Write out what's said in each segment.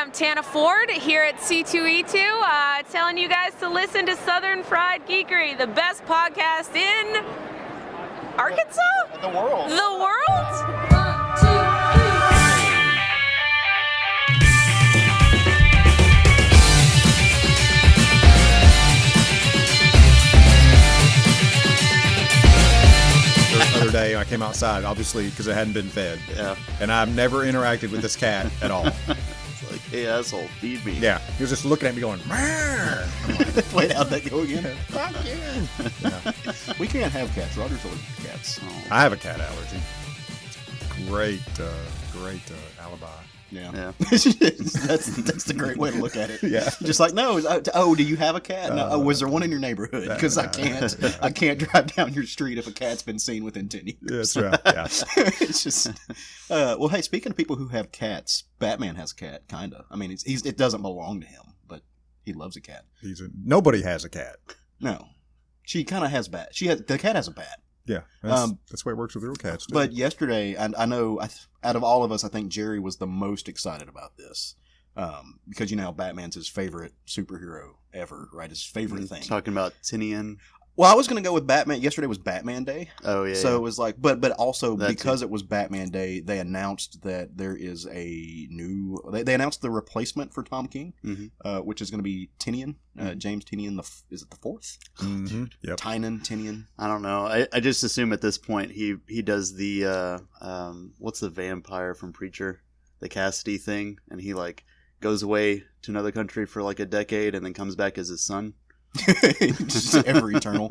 I'm Tana Ford here at C2E2, telling you guys to listen to Southern Fried Geekery, the best podcast in Arkansas? The world. The world? The other day I came outside, obviously, because it hadn't been fed. Yeah. And I've never interacted with this cat at all. It's like, hey, asshole, feed me. Yeah. He was just looking at me going, "Meow." Wait, how'd that go again? Fuck you. Yeah. We can't have cats. Roger's allergic to cats. Oh. I have a cat allergy. Great alibi. Yeah. that's the great way to look at it. Yeah. Just like, no, do you have a cat? No. Was there one in your neighborhood? Because I can't drive down your street if a cat's been seen within 10 years. That's right. Yeah. It's just, well, hey, speaking of people who have cats, Batman has a cat, kind of. I mean, it doesn't belong to him, but he loves a cat. Nobody has a cat. No. She kind of has bat. The cat has a bat. Yeah, that's the way it works with real cats. Too. But yesterday, I know out of all of us, I think Jerry was the most excited about this because Batman's his favorite superhero ever, right? His favorite thing. Talking about Tinian. Well, I was going to go with Batman. Yesterday was Batman Day. Oh yeah. So it was like, but also because too. it was Batman Day, they announced that there is a new. They announced the replacement for Tom King, which is going to be Tinian, James Tinian. Is it the fourth? Mm-hmm. Yep. Tynan Tinian. I don't know. I just assume at this point he does the what's the vampire from Preacher, the Cassidy thing, and he like goes away to another country for like a decade and then comes back as his son. Just ever eternal.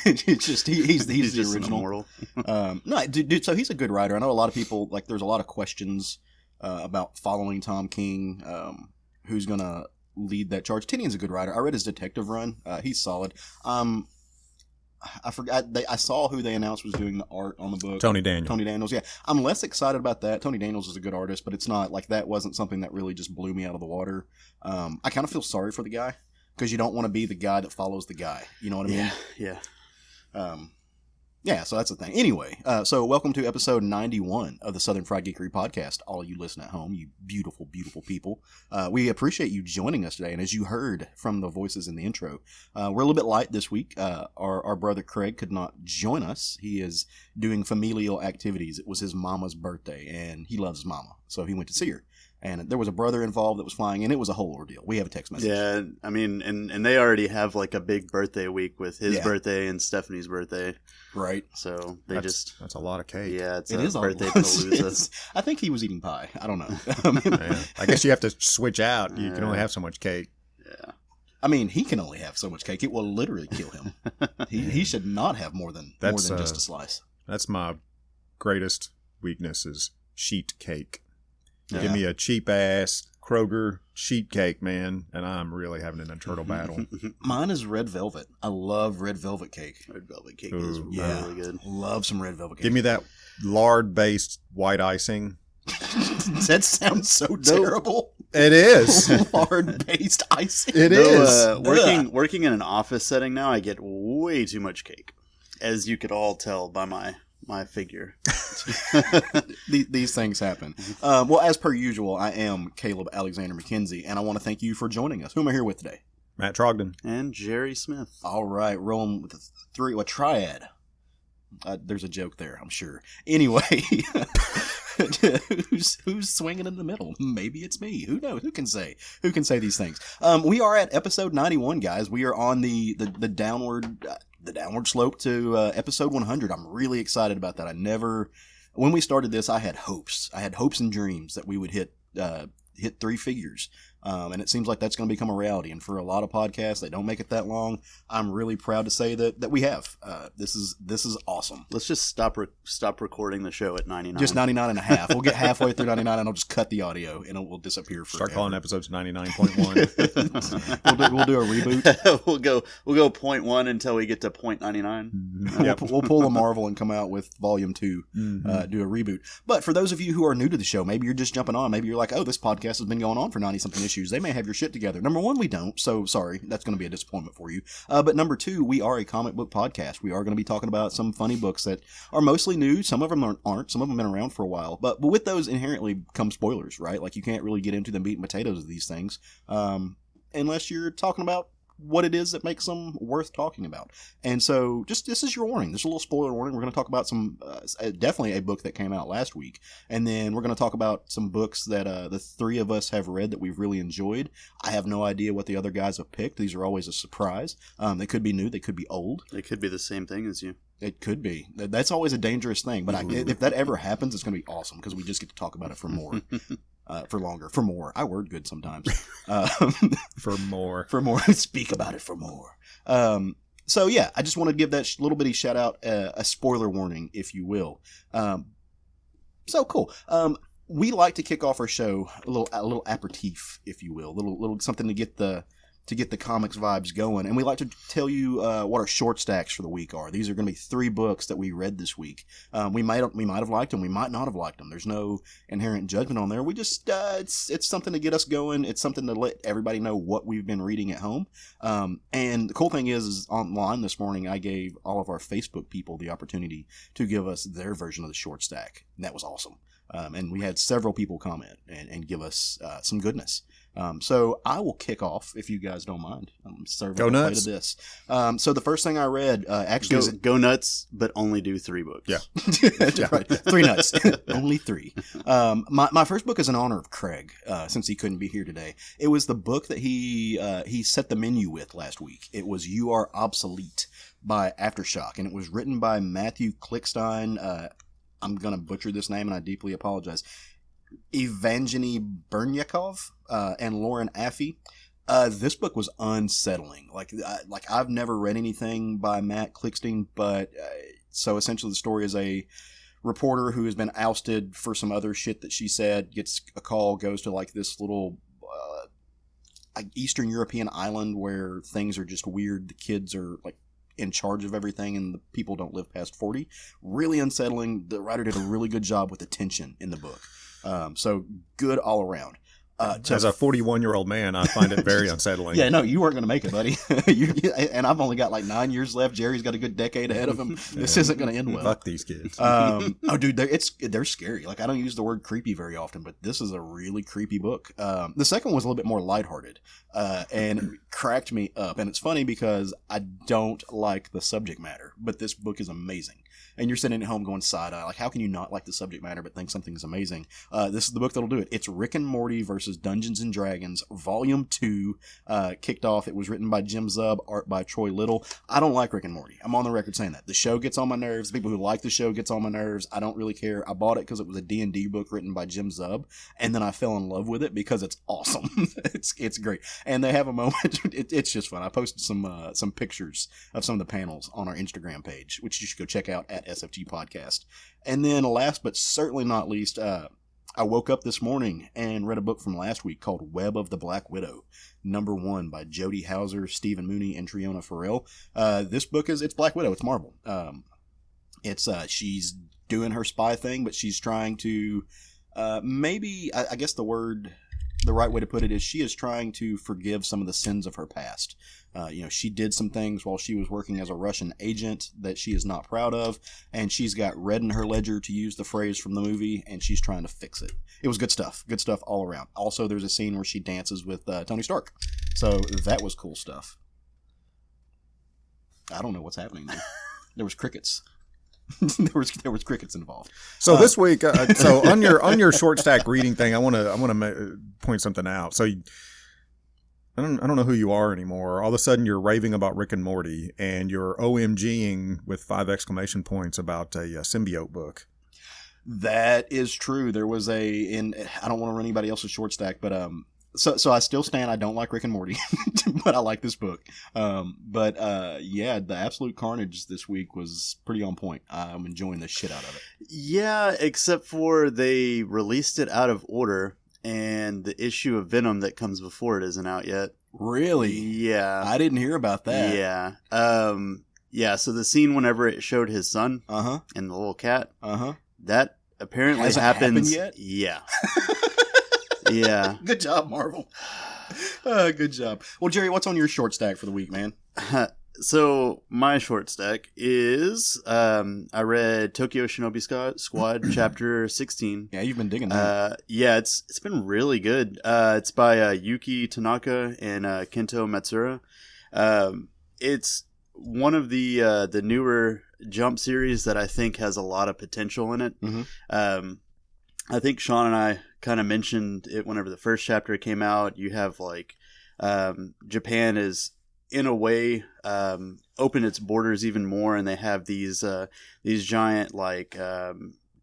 It's just he's the original. Immortal. No, dude. So he's a good writer. I know a lot of people like. There's a lot of questions about following Tom King. Who's gonna lead that charge? Tinian's a good writer. I read his detective run. He's solid. I forgot. I saw who they announced was doing the art on the book. Tony Daniels. Yeah, I'm less excited about that. Tony Daniels is a good artist, but it's not like that. Wasn't something that really just blew me out of the water. I kind of feel sorry for the guy. Because you don't want to be the guy that follows the guy. You know what I mean? Yeah. So that's the thing. Anyway, so welcome to episode 91 of the Southern Fried Geekery podcast. All you listen at home, you beautiful, beautiful people. We appreciate you joining us today. And as you heard from the voices in the intro, we're a little bit light this week. Our brother Craig could not join us. He is doing familial activities. It was his mama's birthday, and he loves his mama. So he went to see her. And there was a brother involved that was flying, and it was a whole ordeal. We have a text message. Yeah, I mean, and they already have like a big birthday week with his birthday and Stephanie's birthday. Right. So that's a lot of cake. Yeah, it is a birthday palooza. I think he was eating pie. I don't know. I guess you have to switch out. You can only have so much cake. Yeah. I mean, he can only have so much cake. It will literally kill him. He should not have more than just a slice. That's my greatest weakness is sheet cake. Yeah. Give me a cheap ass Kroger sheet cake, man, and I'm really having an internal battle. Mine is red velvet. I love red velvet cake. Red velvet cake is really good. Love some red velvet cake. Give me that lard-based white icing. That sounds so terrible. It is. Lard-based icing. It is. Working in an office setting now, I get way too much cake, as you could all tell by my figure. These things happen. Well, as per usual, I am Caleb Alexander McKenzie, and I want to thank you for joining us. Who am I here with today? Matt Trogdon. And Jerry Smith. All right, rolling with a triad. There's a joke there, I'm sure. Anyway, who's swinging in the middle? Maybe it's me. Who knows? Who can say? Who can say these things? We are at episode 91, guys. We are on the downward slope to episode 100. I'm really excited about that. When we started this, I had hopes. I had hopes and dreams that we would hit three figures. And it seems like that's going to become a reality. And for a lot of podcasts, they don't make it that long. I'm really proud to say that we have. This is awesome. Let's just stop recording the show at 99. Just 99 and a half. We'll get halfway through 99 and I'll just cut the audio and it will disappear forever. Start calling episodes 99.1. we'll do a reboot. we'll go 0.1 until we get to 0.99. Yep. We'll pull a Marvel and come out with volume 2, do a reboot. But for those of you who are new to the show, maybe you're just jumping on. Maybe you're like, oh, this podcast has been going on for 90-something issues. issues. They may have your shit together. Number one, we don't. So sorry, that's going to be a disappointment for you. But number two, we are a comic book podcast. We are going to be talking about some funny books that are mostly new. Some of them aren't. Some of them have been around for a while. But with those inherently come spoilers, right? Like you can't really get into the meat and potatoes of these things unless you're talking about what it is that makes them worth talking about. And so just this is your warning. This is a little spoiler warning. We're going to talk about some definitely a book that came out last week, and then we're going to talk about some books that the three of us have read that we've really enjoyed. I have no idea what the other guys have picked. These are always a surprise. They could be new, they could be old, They could be the same thing as you. it could be. That's always a dangerous thing, but if that ever happens, it's going to be awesome because we just get to talk about it for more. For longer, for more. I word good sometimes. For more. For more. Speak about it for more. So yeah, I just want to give that little bitty shout out, a spoiler warning, if you will. So cool. We like to kick off our show a little aperitif, if you will, little something to get the comics vibes going, and we like to tell you what our short stacks for the week are. These are going to be 3 books that we read this week. We might have liked them, we might not have liked them. There's no inherent judgment on there. We just it's something to get us going. It's something to let everybody know what we've been reading at home. And the cool thing is online this morning I gave all of our Facebook people the opportunity to give us their version of the short stack, and that was awesome. And we had several people comment and give us some goodness. So I will kick off, if you guys don't mind. I'm serving Go a plate nuts. of this. So the first thing I read actually Go nuts, but only do 3 books. Yeah. right, 3 nuts, only 3. My first book is in honor of Craig, since he couldn't be here today. It was the book that he set the menu with last week. It was You Are Obsolete by Aftershock, and it was written by Matthew Klickstein. I'm going to butcher this name, and I deeply apologize. Evgeny Bernyakov and Lauren Affey. This book was unsettling. Like I've never read anything by Matt Klickstein, but so essentially the story is a reporter who has been ousted for some other shit that she said, gets a call, goes to like this little Eastern European island where things are just weird. The kids are like in charge of everything, and the people don't live past 40. Really unsettling. The writer did a really good job with the tension in the book. So good all around. As a 41-year-old man, I find it very unsettling. Yeah, no, you weren't going to make it, buddy. And I've only got like 9 years left. Jerry's got a good decade ahead of him. This isn't going to end well. Fuck these kids. Oh, dude, they're scary. Like, I don't use the word creepy very often, but this is a really creepy book. The second one was a little bit more lighthearted, and it cracked me up. And it's funny because I don't like the subject matter, but this book is amazing. And you're sitting at home going side-eye. Like, how can you not like the subject matter but think something's amazing? This is the book that'll do it. It's Rick and Morty versus Dungeons and Dragons, Volume 2, kicked off. It was written by Jim Zub, art by Troy Little. I don't like Rick and Morty. I'm on the record saying that. The show gets on my nerves. The people who like the show gets on my nerves. I don't really care. I bought it because it was a D&D book written by Jim Zub, and then I fell in love with it because it's awesome. It's great. And they have a moment. It's just fun. I posted some pictures of some of the panels on our Instagram page, which you should go check out at SFG Podcast. And then last but certainly not least, I woke up this morning and read a book from last week called Web of the Black Widow, #1 by Jody Hauser, Stephen Mooney, and Triona Farrell. This book it's Black Widow. It's Marvel. It's she's doing her spy thing, but she's trying to maybe I guess the right way to put it is she is trying to forgive some of the sins of her past. She did some things while she was working as a Russian agent that she is not proud of, and she's got red in her ledger, to use the phrase from the movie, and she's trying to fix it. It was good stuff all around. Also, there's a scene where she dances with Tony Stark, so that was cool stuff. I don't know what's happening there. There was crickets. there was crickets involved. So this week, so on your short stack reading thing, I want to point something out. So I don't know who you are anymore. All of a sudden, you're raving about Rick and Morty, and you're OMGing with 5 exclamation points about a symbiote book. That is true. There was I don't want to run anybody else's short stack, but so I still stand. I don't like Rick and Morty, but I like this book. Yeah, the absolute carnage this week was pretty on point. I'm enjoying the shit out of it. Yeah, except for they released it out of order, and the issue of Venom that comes before it isn't out yet. Really? Yeah. I didn't hear about that. Yeah. Yeah, so the scene whenever it showed his son and the little cat, that apparently Hasn't happens. happened yet? Yeah. Yeah. Good job, Marvel. Good job. Well, Jerry, what's on your short stack for the week, man? So my short stack is I read Tokyo Shinobi Squad chapter 16. Yeah, you've been digging that. Yeah, it's been really good. It's by Yuki Tanaka and Kento Matsura. It's one of the newer Jump series that I think has a lot of potential in it. Mm-hmm. I think Sean and I kind of mentioned it whenever the first chapter came out. You have like Japan is in a way opened its borders even more, and they have these giant like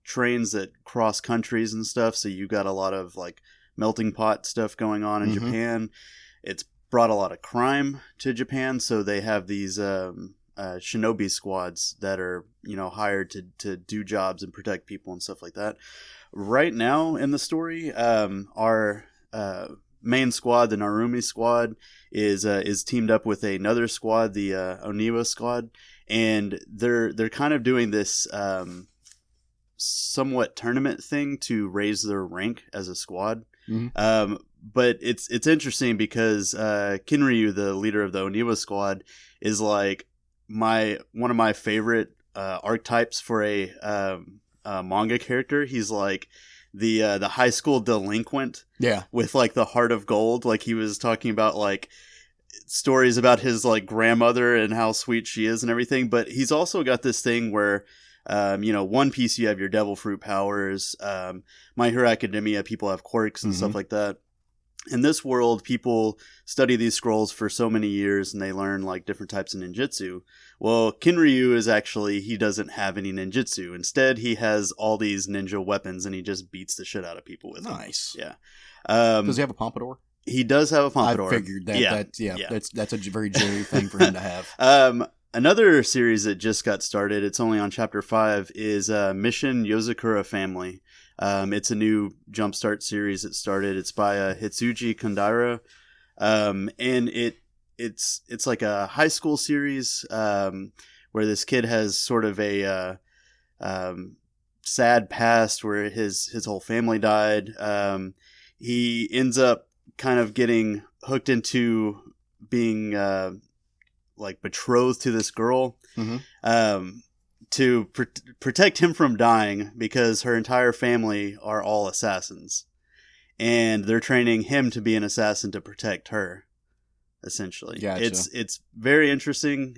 trains that cross countries and stuff. So you got a lot of like melting pot stuff going on in Mm-hmm. Japan. It's brought a lot of crime to Japan, so they have these shinobi squads that are hired to do jobs and protect people and stuff like that. Right now in the story, our main squad, the Narumi squad, is teamed up with another squad, the Oniwa squad, and they're kind of doing this somewhat tournament thing to raise their rank as a squad. Mm-hmm. But it's interesting because Kinryu, the leader of the Oniwa squad, is like one of my favorite archetypes for a manga character. He's like the high school delinquent, Yeah. with like the heart of gold. Like he was talking about like stories about his like grandmother and how sweet she is and everything. But he's also got this thing where One Piece, you have your devil fruit powers. My Hero Academia, people have quirks and Mm-hmm. stuff like that. In this world, people study these scrolls for so many years and they learn like different types of ninjutsu. Well, Kinryu is actually, he doesn't have any ninjutsu. Instead, he has all these ninja weapons and he just beats the shit out of people with them. Nice. Yeah. Does he have a pompadour? He does have a pompadour. I figured that. Yeah. That's a very Jerry thing for him to have. Another series that just got started, it's only on chapter 5, is Mission Yozakura Family. It's a new Jumpstart series that started. It's by Hitsuji Kondaira. And it's like a high school series where this kid has sort of a sad past where his whole family died. He ends up kind of getting hooked into being like betrothed to this girl. Mm-hmm. To protect him from dying, because her entire family are all assassins, and they're training him to be an assassin to protect her. Essentially, Gotcha. It's very interesting.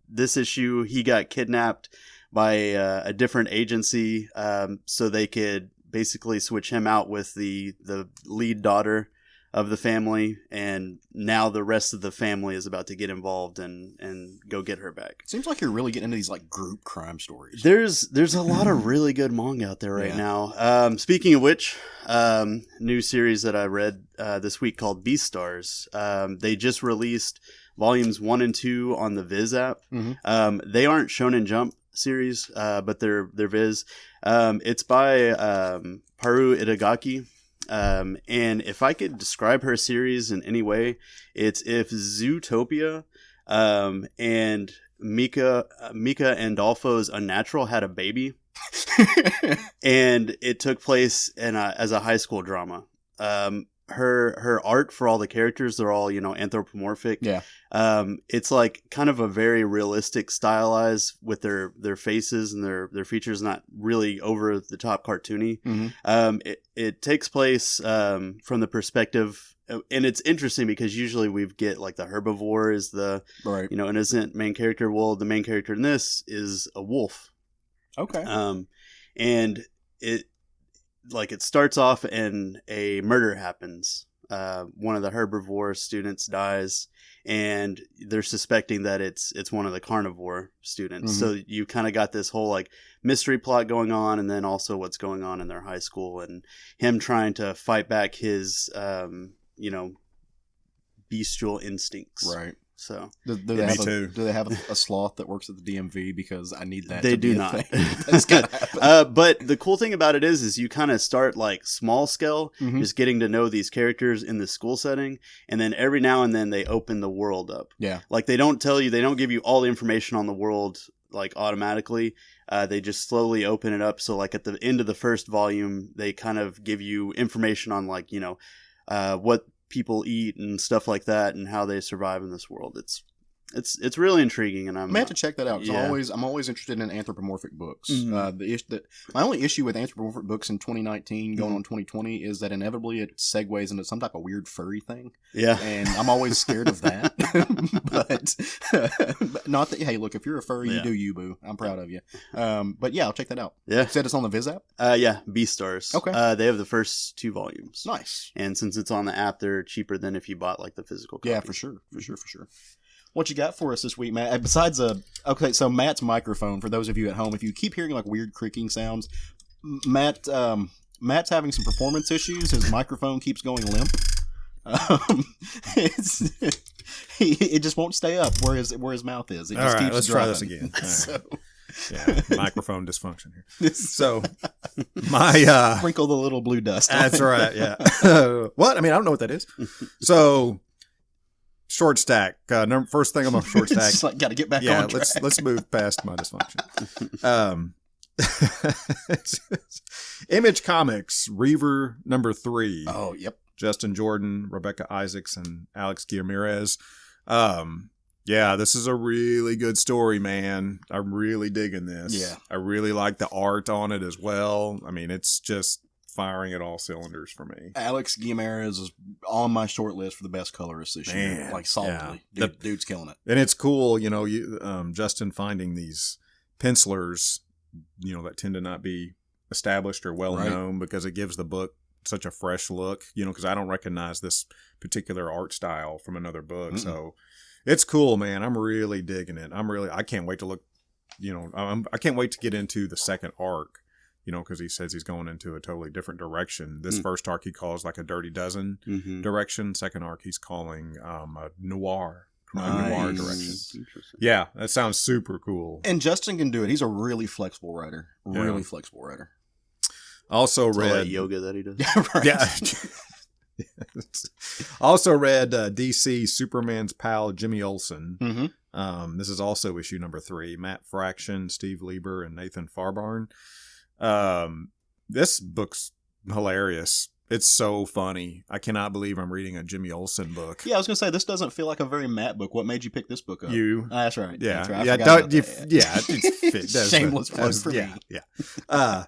This issue, he got kidnapped by a different agency, so they could basically switch him out with the lead daughter of the family, and now the rest of the family is about to get involved and go get her back. Seems like you're really getting into these like group crime stories. There's a lot of really good manga out there right now. Speaking of which, new series that I read this week called Beastars. They just released volumes 1 and 2 on the Viz app. Mm-hmm. They aren't Shonen Jump series, but they're Viz. It's by Haru Itagaki. And if I could describe her series in any way, it's if Zootopia and Mika and Dolfo's Unnatural had a baby, and it took place as a high school drama. Her art for all the characters, they're all anthropomorphic. Yeah. It's like kind of a very realistic stylized with their faces and their features, not really over the top cartoony. Mm-hmm. It takes place from the perspective, and it's interesting because usually we get like the herbivore is the Right. innocent main character. Well, the main character in this is a wolf. Okay. And it starts off and a murder happens. One of the herbivore students dies, and they're suspecting that it's one of the carnivore students. Mhm. So you kind of got this whole like mystery plot going on, and then also what's going on in their high school and him trying to fight back his bestial instincts. Right. So Do Yeah, me too. Do they have a sloth that works at the DMV? Because I need that. they to do be a not. thing. That's gotta happen. But the cool thing about it is you kind of start like small scale, Mhm. just getting to know these characters in the school setting, and then every now and then they open the world up. Yeah. Like they don't give you all the information on the world like automatically. They just slowly open it up. So like at the end of the first volume, they kind of give you information on like, you know, what people eat and stuff like that and how they survive in this world. It's really intriguing, and I may have to check that out. 'Cause I'm always interested in anthropomorphic books. My only issue with anthropomorphic books in 2019 going on 2020 is that inevitably it segues into some type of weird furry thing. Yeah, and I'm always scared of that. but not that. Hey, look, if you're a furry, you do you, boo. I'm proud of you. But yeah, I'll check that out. Yeah, you said it's on the Viz app. Yeah, Beastars. Okay, they have the first 2 volumes. Nice. And since it's on the app, they're cheaper than if you bought like the physical copy. Yeah, for sure. What you got for us this week, Matt? Besides so Matt's microphone, for those of you at home, if you keep hearing like weird creaking sounds, Matt's having some performance issues. His microphone keeps going limp. It just won't stay up where his mouth is. It All just right, keeps let's dropping. try this again. All right. So, yeah, microphone dysfunction here. So my sprinkle the little blue dust. That's right. Yeah. What? I mean, I don't know what that is. So short stack. First thing on my short stack. It's like, got to get back Yeah, on track. let's move past my dysfunction. Image Comics Reaver #3. Oh, yep. Justin Jordan, Rebecca Isaacs, and Alex Guillermirez. Yeah, this is a really good story, man. I'm really digging this. Yeah. I really like the art on it as well. I mean, it's just firing at all cylinders for me. Alex Guillermirez is on my short list for the best colorist this year. Man, Like, solidly. yeah. Dude's killing it. And it's cool, you know, Justin finding these pencilers, you know, that tend to not be established or well known because it gives the book such a fresh look, you know, because I don't recognize this particular art style from another book. Mm-mm. So it's cool, man. I'm really digging it. I can't wait to look, you know, I can't wait to get into the second arc, you know, because he says he's going into a totally different direction. This first arc he calls like a Dirty Dozen direction. Second arc he's calling a noir. Noir direction. Yeah, that sounds super cool. And Justin can do it. He's a really flexible writer. Flexible writer. Also it's read all that yoga that he does. Yeah. Also read DC Superman's pal Jimmy Olsen. Mm-hmm. This is also issue #3. Matt Fraction, Steve Lieber, and Nathan Farbarn. This book's hilarious. It's so funny. I cannot believe I'm reading a Jimmy Olsen book. Yeah, I was gonna say this doesn't feel like a very Matt book. What made you pick this book up? You. That's right. Yeah. That's right. It's shameless plug for me. Yeah.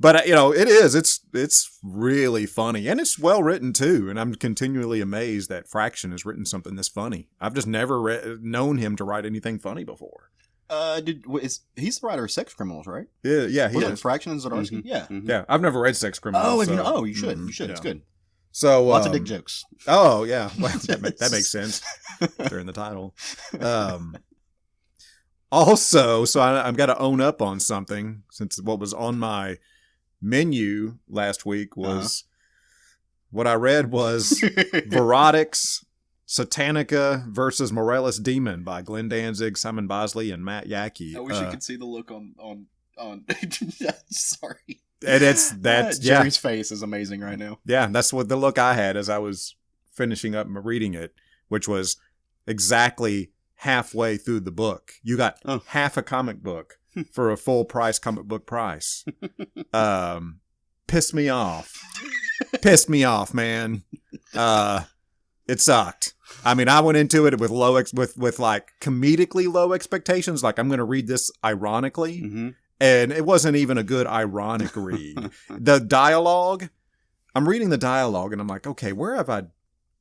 But you know, it is. It's really funny, and it's well written too. And I'm continually amazed that Fraction has written something this funny. I've just never known him to write anything funny before. He's the writer of Sex Criminals, right? Yeah, he is. Fraction and Zdarsky? Mm-hmm. Yeah. Mm-hmm. Yeah, I've never read Sex Criminals. You should. You should. Yeah. It's good. So Lots of dick jokes. Oh yeah, well, that makes sense during the title. Also, so I've got to own up on something, since what was on my menu last week was what I read was Verotics Satanica versus Morellis Demon by Glenn Danzig, Simon Bosley, and Matt Yackey. I wish you could see the look on sorry. And that's Jerry's face is amazing right now. Yeah, that's what the look I had as I was finishing up reading it, which was exactly halfway through the book. You got half a comic book for a full price comic book price. Pissed me off. Pissed me off, man. It sucked. I mean, I went into it with with like comedically low expectations. Like, I'm going to read this ironically. Mm-hmm. And it wasn't even a good ironic read. The dialogue, I'm reading the dialogue and I'm like, okay, where have I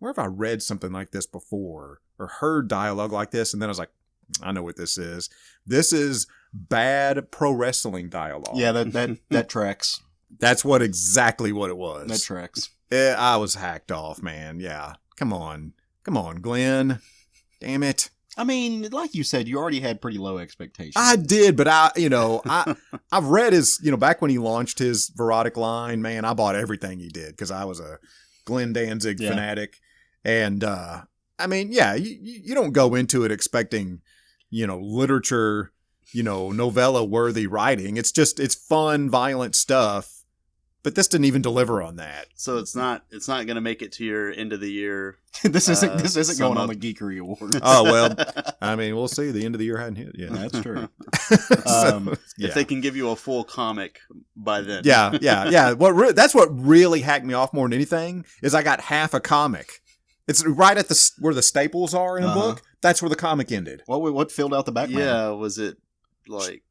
read something like this before or heard dialogue like this? And then I was like, I know what this is. This is bad pro wrestling dialogue. Yeah, that tracks. That's exactly what it was. That tracks. I was hacked off, man. Yeah. Come on, Glenn. Damn it. I mean, like you said, you already had pretty low expectations. I did, but I've read his, back when he launched his Verotic line, man, I bought everything he did because I was a Glenn Danzig fanatic. And, I mean, yeah, you don't go into it expecting, literature, novella worthy writing. It's fun, violent stuff But this didn't even deliver on that. So it's not going to make it to your end of the year. This isn't going on the Geekery Awards. Oh, well, I mean, we'll see. The end of the year hadn't hit yet. That's true. If they can give you a full comic by then. Yeah. That's what really hacked me off more than anything is I got half a comic. It's right at where the staples are in a book. That's where the comic ended. What filled out the background? Yeah, was it like...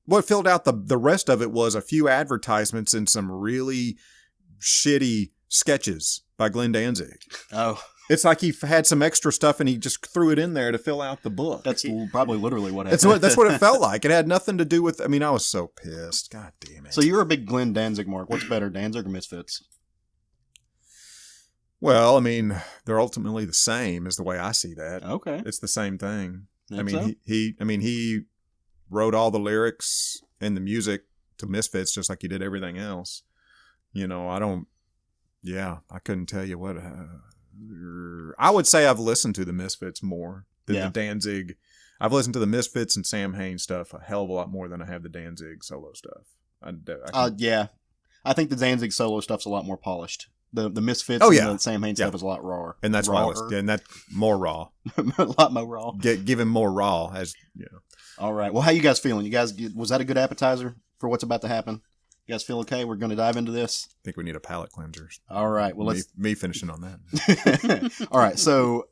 What filled out the rest of it was a few advertisements and some really shitty sketches by Glenn Danzig. Oh. It's like he had some extra stuff and he just threw it in there to fill out the book. That's probably literally what happened. That's what it felt like. It had nothing to do with... I mean, I was so pissed. God damn it. So you're a big Glenn Danzig mark. What's better, Danzig or Misfits? Well, I mean, they're ultimately the same is the way I see that. Okay. It's the same thing. Think I mean, so? he wrote all the lyrics and the music to Misfits just like he did everything else. You know, I couldn't tell you what. I would say I've listened to the Misfits more than the Danzig. I've listened to the Misfits and Sam Hain stuff a hell of a lot more than I have the Danzig solo stuff. Yeah. I think the Danzig solo stuff's a lot more polished. The Misfits and the Sam Hain stuff is a lot raw. And that's why and that's more raw. A lot more raw. Give him more raw as you know. All right. Well, how you guys feeling? Was that a good appetizer for what's about to happen? You guys feel okay? We're going to dive into this. I think we need a palate cleanser. All right. Well, me finishing on that. All right. So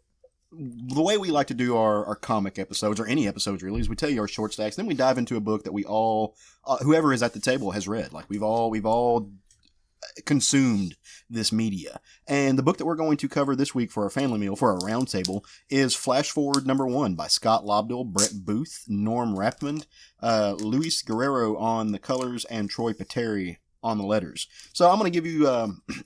the way we like to do our comic episodes, or any episodes really, is we tell you our short stacks. Then we dive into a book that we all, whoever is at the table has read. Like we've all consumed this media. And the book that we're going to cover this week for our family meal, for our round table, is Flash Forward #1 by Scott Lobdell, Brett Booth, Norm Rapmund, Luis Guerrero on the colors, and Troy Pateri on the letters. So I'm going to give you,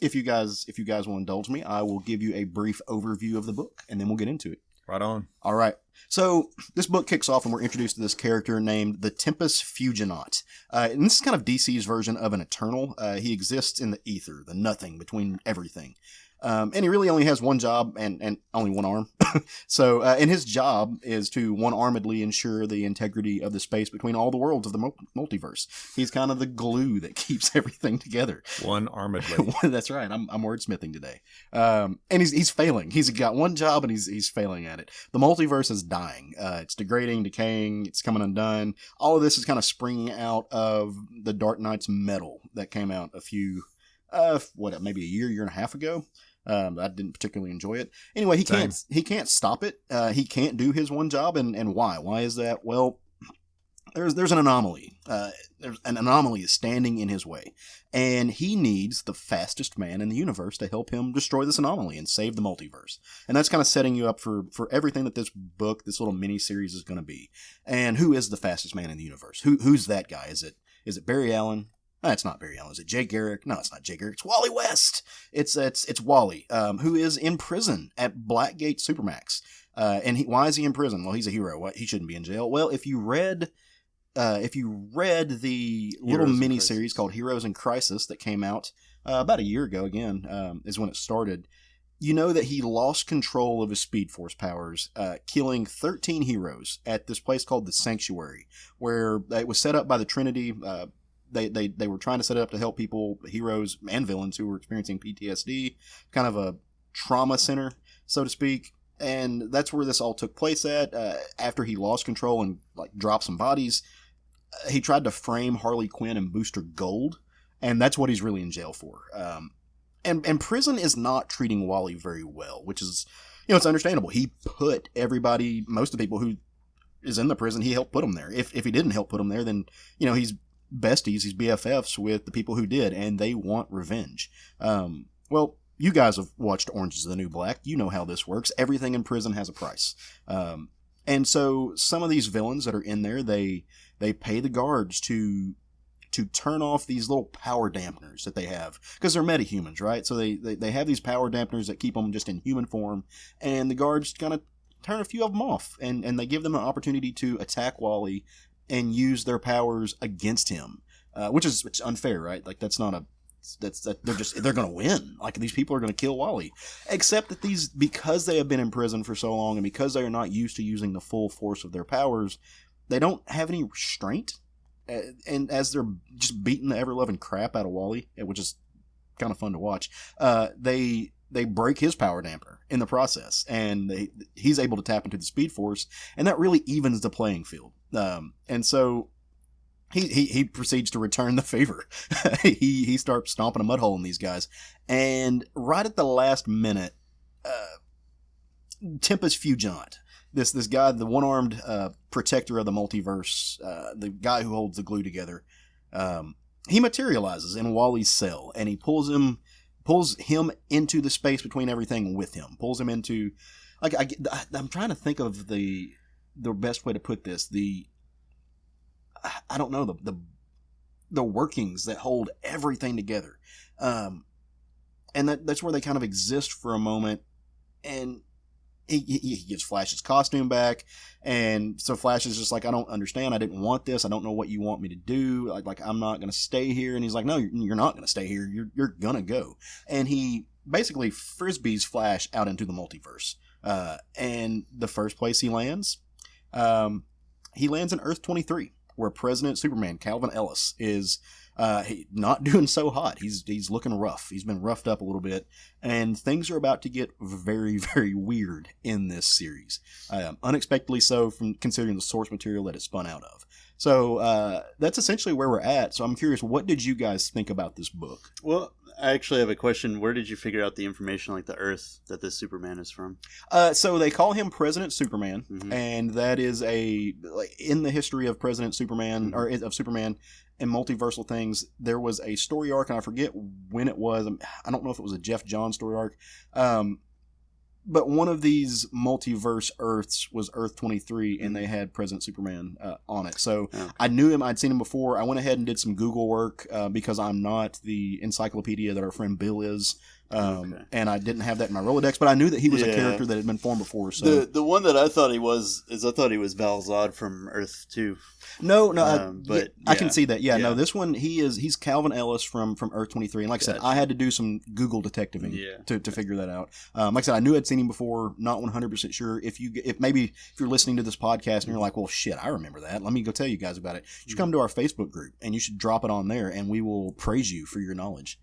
if you guys want to indulge me, I will give you a brief overview of the book, and then we'll get into it. Right on. All right. So this book kicks off and we're introduced to this character named the Tempest Fuginaut. And this is kind of DC's version of an Eternal. He exists in the ether, the nothing between everything. And he really only has one job and only one arm. So, and his job is to one-armedly ensure the integrity of the space between all the worlds of the multiverse. He's kind of the glue that keeps everything together. One-armedly. That's right. I'm wordsmithing today. And he's failing. He's got one job and he's failing at it. The multiverse is dying. It's degrading, decaying, it's coming undone. All of this is kind of springing out of the Dark Knight's metal that came out maybe a year and a half ago. I didn't particularly enjoy it. Anyway, he can't stop it. He can't do his one job, and why? Why is that? Well, there's an anomaly. There's an anomaly is standing in his way, and he needs the fastest man in the universe to help him destroy this anomaly and save the multiverse. And that's kind of setting you up for everything that this book, this little mini series, is going to be. And who is the fastest man in the universe? Who's that guy? Is it Barry Allen? No, it's not Barry Allen. Is it Jay Garrick? No, it's not Jay Garrick. It's Wally West. It's Wally, who is in prison at Blackgate Supermax. And why is he in prison? Well, he's a hero. He shouldn't be in jail. Well, if you read the little mini series called Heroes in Crisis that came out about a year ago, again, is when it started. You know that he lost control of his Speed Force powers, killing 13 heroes at this place called the Sanctuary, where it was set up by the Trinity. They were trying to set it up to help people, heroes and villains who were experiencing PTSD, kind of a trauma center, so to speak. And that's where this all took place at. After he lost control and dropped some bodies, he tried to frame Harley Quinn and Booster Gold, and that's what he's really in jail for. And prison is not treating Wally very well, which is, it's understandable. He put most of the people who is in the prison, he helped put them there. If he didn't help put them there, then he's besties, he's BFFs with the people who did, and they want revenge. Well, you guys have watched Orange is the New Black. You know how this works. Everything in prison has a price. And so some of these villains that are in there, they pay the guards to turn off these little power dampeners that they have, because they're metahumans, right? So they have these power dampeners that keep them just in human form, and the guards kind of turn a few of them off, and they give them an opportunity to attack Wally and use their powers against him, which is unfair, right? Like they're going to win. Like, these people are going to kill Wally, except that because they have been in prison for so long and because they are not used to using the full force of their powers, they don't have any restraint. and as they're just beating the ever-loving crap out of Wally, which is kind of fun to watch, they break his power dampener in the process, and he's able to tap into the Speed Force, and that really evens the playing field. And so he proceeds to return the favor. he starts stomping a mud hole in these guys, and right at the last minute, Tempus Fugant, this guy, the one-armed protector of the multiverse, the guy who holds the glue together, he materializes in Wally's cell, and he pulls him into the space between everything with him. Pulls him into, like, I'm trying to think of the best way to put this. I don't know, the workings that hold everything together, and that's where they kind of exist for a moment, and he gets Flash's costume back, and so Flash is just like, I don't understand, I didn't want this, I don't know what you want me to do, like I'm not going to stay here. And he's like, no, you're not going to stay here, you're going to go. And he basically frisbees Flash out into the multiverse, and the first place he lands in Earth 23, where President Superman, Calvin Ellis, is not doing so hot. He's looking rough. He's been roughed up a little bit, and things are about to get very, very weird in this series. Unexpectedly so, from considering the source material that it spun out of. So that's essentially where we're at. So I'm curious, what did you guys think about this book? Well, I actually have a question. Where did you figure out the information, like the Earth that this Superman is from? So they call him President Superman, Mm-hmm. and that is in the history of President Superman, or of Superman and multiversal things, there was a story arc, and I forget when it was. I don't know if it was a Jeff Johns story arc, but one of these multiverse Earths was Earth 23, and they had President Superman on it. So okay. I knew him. I'd seen him before. I went ahead and did some Google work because I'm not the encyclopedia that our friend Bill is. And I didn't have that in my Rolodex, but I knew that he was a character that had been formed before. So the one that I thought he was Val Zod from Earth 2. No, but I can see that. Yeah, no, this one he's Calvin Ellis from Earth 23, and like I said, I had to do some Google detectiving to figure that out. Like I said, I knew I'd seen him before, not 100% sure. If you're listening to this podcast and you're like, well, shit, I remember that. Let me go tell you guys about it. You should come to our Facebook group and you should drop it on there, and we will praise you for your knowledge.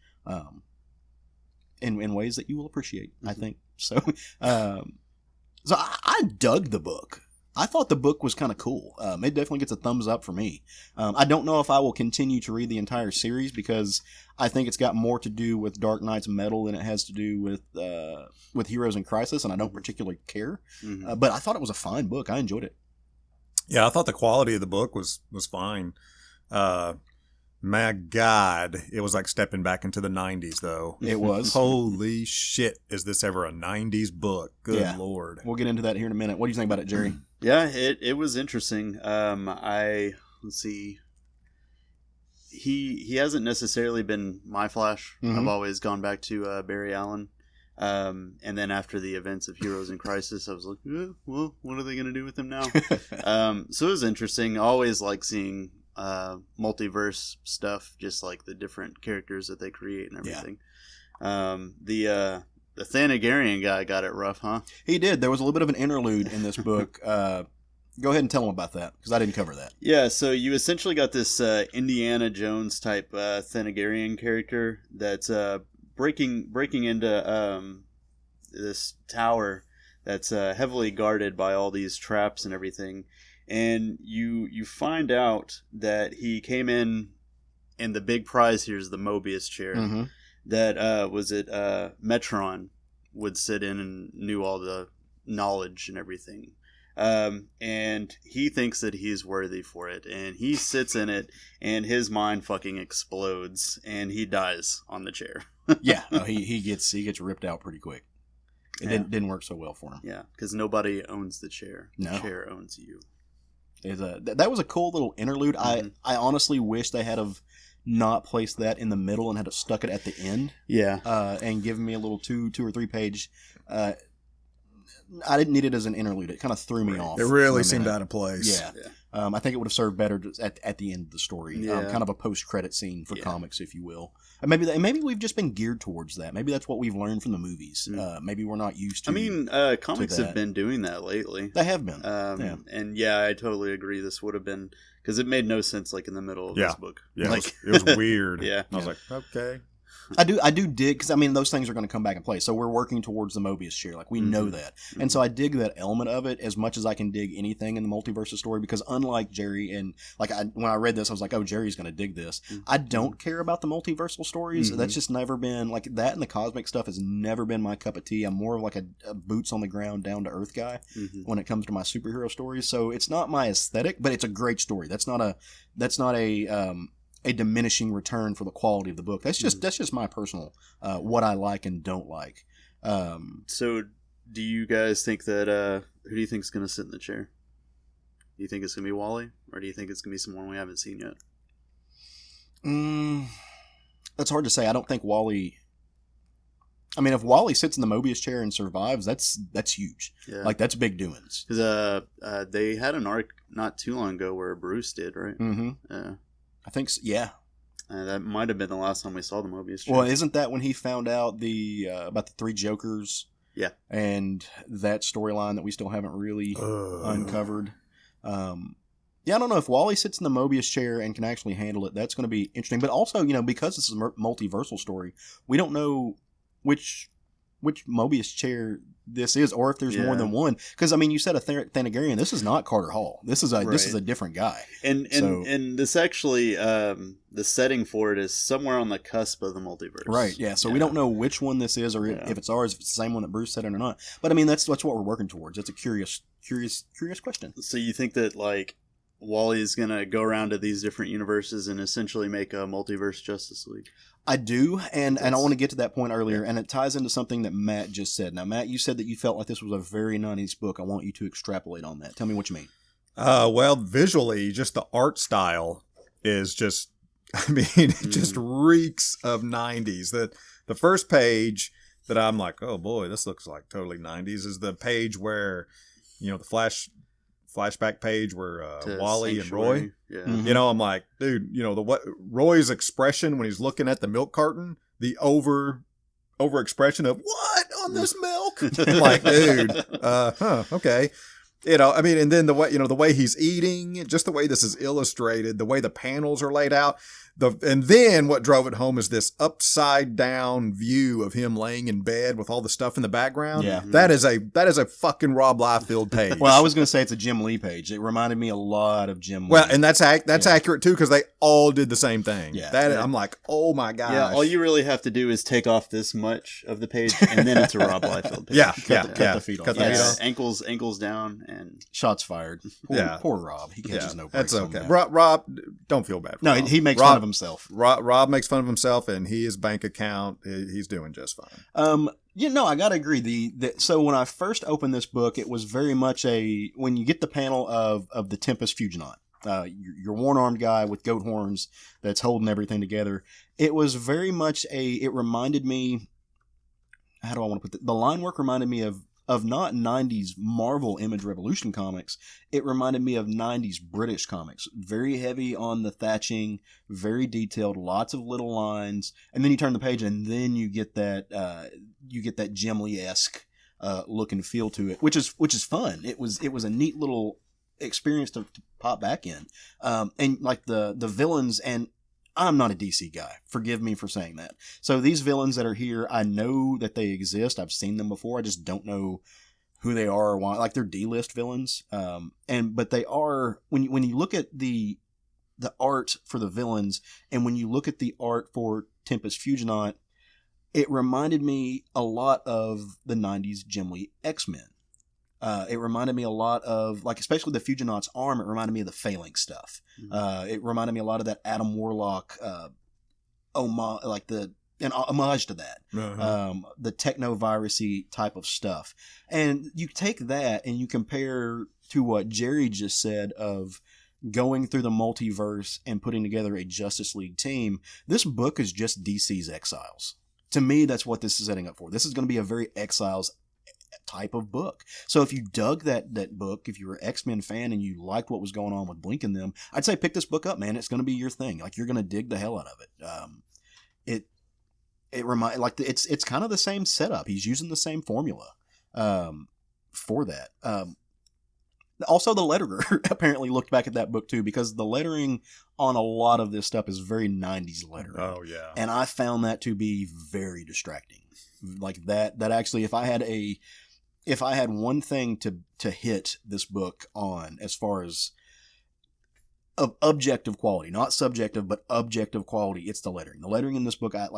In ways that you will appreciate, I think. So, so I dug the book. I thought the book was kind of cool. It definitely gets a thumbs up for me. I don't know if I will continue to read the entire series because I think it's got more to do with Dark Knight's Metal than it has to do with Heroes in Crisis, and I don't particularly care. Mm-hmm. But I thought it was a fine book. I enjoyed it. Yeah, I thought the quality of the book was fine. My God, it was like stepping back into the 90s, though. It was. Holy shit, is this ever a 90s book? Good Lord. We'll get into that here in a minute. What do you think about it, Jerry? Yeah, it was interesting. Let's see. He hasn't necessarily been my Flash. Mm-hmm. I've always gone back to Barry Allen. And then after the events of Heroes in Crisis, I was like, well, what are they going to do with him now? So it was interesting. I always like seeing multiverse stuff, just like the different characters that they create and everything. The Thanagarian guy got it rough, huh? He did. There was a little bit of an interlude in this book. Go ahead and tell them about that, because I didn't cover that. Yeah, so you essentially got this Indiana Jones type Thanagarian character that's breaking into this tower that's heavily guarded by all these traps and everything. And you find out that he came in, and the big prize here is the Mobius chair. Mm-hmm. That was it. Metron would sit in and knew all the knowledge and everything. And he thinks that he's worthy for it, and he sits in it, and his mind fucking explodes, and he dies on the chair. He gets ripped out pretty quick. It didn't work so well for him. Yeah, because nobody owns the chair. No. The chair owns you. That was a cool little interlude. Mm-hmm. I honestly wish they had have not placed that in the middle and had have stuck it at the end. Yeah. And given me a little 2 or 3 page. I didn't need it as an interlude. It kind of threw me off. It really seemed out of place. Yeah. I think it would have served better at the end of the story. Yeah. Kind of a post-credit scene for comics, if you will. And maybe we've just been geared towards that. Maybe that's what we've learned from the movies. Maybe we're not used to. I mean, comics have been doing that lately. They have been. And yeah, I totally agree. This would have been because it made no sense like in the middle of this book. Yeah, like it was weird. Yeah, I was like, okay. I do dig, because I mean those things are going to come back in play. So we're working towards the Mobius chair, like we know that, and so I dig that element of it as much as I can dig anything in the multiverse story. Because unlike Jerry, and like when I read this, I was like, oh, Jerry's going to dig this. I don't care about the multiversal stories. That's just never been like that, and the cosmic stuff has never been my cup of tea. I'm more of like a boots on the ground, down to earth guy when it comes to my superhero stories. So it's not my aesthetic, but it's a great story. That's not a diminishing return for the quality of the book. That's just my personal what I like and don't like. So, do you guys think that who do you think is going to sit in the chair? Do you think it's going to be Wally, or do you think it's going to be someone we haven't seen yet? That's hard to say. I don't think Wally. I mean, if Wally sits in the Mobius chair and survives, that's huge. Yeah. Like that's big doings. Because they had an arc not too long ago where Bruce did, right? Mm-hmm. I think so, yeah. That might have been the last time we saw the Mobius chair. Well, isn't that when he found out about the 3 Jokers? Yeah. And that storyline that we still haven't really uncovered. Yeah, I don't know if Wally sits in the Mobius chair and can actually handle it. That's going to be interesting. But also, because this is a multiversal story, we don't know which Mobius chair this is, or if there's more than one. Because I mean, you said a Thanagarian. This is not Carter Hall. This is a different guy. And this actually, the setting for it is somewhere on the cusp of the multiverse. Right. Yeah. So we don't know which one this is, or if it's ours, if it's the same one that Bruce said it or not. But I mean, that's what we're working towards. It's a curious question. So you think that like Wally is gonna go around to these different universes and essentially make a multiverse Justice League? I do, and I want to get to that point earlier, and it ties into something that Matt just said. Now, Matt, you said that you felt like this was a very 90s book. I want you to extrapolate on that. Tell me what you mean. Well, visually, just the art style is just, I mean, it just reeks of 90s. The first page that I'm like, oh boy, this looks like totally 90s is the page where, the flashback page where Wally and Roy, I'm like, dude, Roy's expression when he's looking at the milk carton, the over expression of what on this milk? I'm like, dude, okay. I mean, and then the way he's eating, just the way this is illustrated, the way the panels are laid out, and then what drove it home is this upside down view of him laying in bed with all the stuff in the background. Yeah. That is a fucking Rob Liefeld page. Well, I was going to say it's a Jim Lee page. It reminded me a lot of Jim Lee. Well, and that's accurate too, because they all did the same thing. Yeah. I'm like, oh my gosh. Yeah, all you really have to do is take off this much of the page, and then it's a Rob Liefeld page. Cut the feet off. Cut the feet off. Ankles down, and shots fired. Poor Rob. He catches no breaks. That's okay. On that. Rob, don't feel bad for Rob. He makes fun of himself. Rob makes fun of himself, and his bank account, he's doing just fine. I gotta agree. So when I first opened this book, it was very much when you get the panel of the Tempest Fusionaut, your one-armed guy with goat horns that's holding everything together. It was very much it reminded me, how do I want to put the line work reminded me of not 90s Marvel Image Revolution comics. It reminded me of 90s British comics. Very heavy on the thatching, very detailed, lots of little lines. And then you turn the page and then you get that Jim Lee-esque look and feel to it, which is fun. It was a neat little experience to pop back in. And like the villains, and I'm not a DC guy. Forgive me for saying that. So these villains that are here, I know that they exist. I've seen them before. I just don't know who they are or why. Like they're D-list villains. But they are, when you look at the art for the villains, and when you look at the art for Tempest Fusionaut, it reminded me a lot of the 90s Jim Lee X-Men. It reminded me a lot of, like, especially the Fusionaut's arm, it reminded me of the Phalanx stuff. It reminded me a lot of that Adam Warlock, homage to that. The techno-virusy type of stuff. And you take that and you compare to what Jerry just said of going through the multiverse and putting together a Justice League team. This book is just DC's Exiles. To me, that's what this is setting up for. This is going to be a very Exiles type of book. So if you dug that book, if you were an X-Men fan and you liked what was going on with Blink and them, I'd say pick this book up, man. It's going to be your thing. Like, you're going to dig the hell out of it. It's kind of the same setup. He's using the same formula for that. Also, the letterer apparently looked back at that book too, because the lettering on a lot of this stuff is very 90s lettering. Oh yeah. And I found that to be very distracting. Like that actually, if I had one thing to hit this book on as far as of objective quality, not subjective, but objective quality, it's the lettering. The lettering in this book, I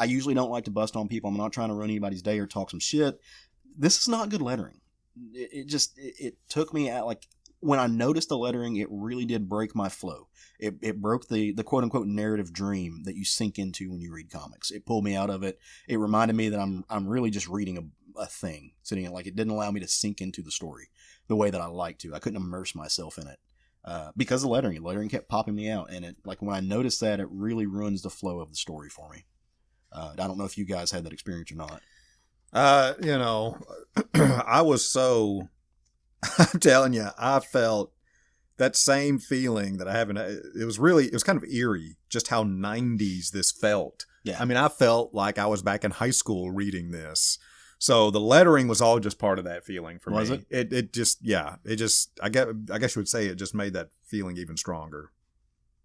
usually don't like to bust on people. I'm not trying to ruin anybody's day or talk some shit. This is not good lettering. It took me at, like, when I noticed the lettering, it really did break my flow. It broke the quote unquote narrative dream that you sink into when you read comics. It pulled me out of it. It reminded me that I'm really just reading a thing, sitting in, like, it didn't allow me to sink into the story the way that I like to. I couldn't immerse myself in it because of the lettering. The lettering kept popping me out, and it, like, when I noticed that, it really ruins the flow of the story for me. I don't know if you guys had that experience or not. I was so, I'm telling you, I felt that same feeling that I haven't, it was kind of eerie just how 90s this felt. Yeah. I mean, I felt like I was back in high school reading this. So the lettering was all just part of that feeling for me. Was it? I guess you would say it just made that feeling even stronger.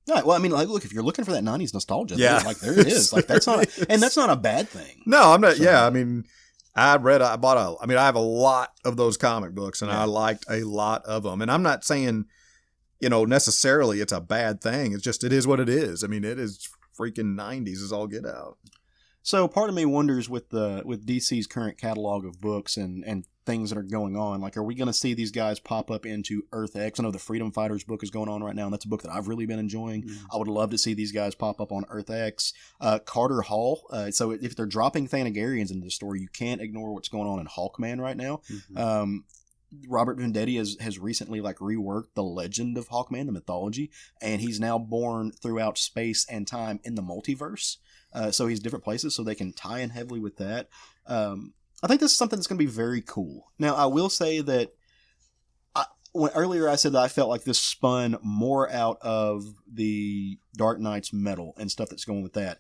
Yeah, well, I mean, like, look, if you're looking for that 90s nostalgia, Yeah. there it is. Like, that's not a bad thing. No, I'm not. So- Yeah, I mean, I have a lot of those comic books, and I liked a lot of them. And I'm not saying, necessarily it's a bad thing. It's just, it is what it is. I mean, it is freaking 90s is all get out. So part of me wonders with DC's current catalog of books and things that are going on, like, are we going to see these guys pop up into Earth X? I know the Freedom Fighters book is going on right now, and that's a book that I've really been enjoying. Mm-hmm. I would love to see these guys pop up on Earth X. Carter Hall. So if they're dropping Thanagarians into the story, you can't ignore what's going on in Hawkman right now. Mm-hmm. Robert Venditti has recently, like, reworked the legend of Hawkman, the mythology, and he's now born throughout space and time in the multiverse. So he's different places, so they can tie in heavily with that. I think this is something that's going to be very cool. Now, I will say that earlier I said that I felt like this spun more out of the Dark Knight's metal and stuff that's going with that.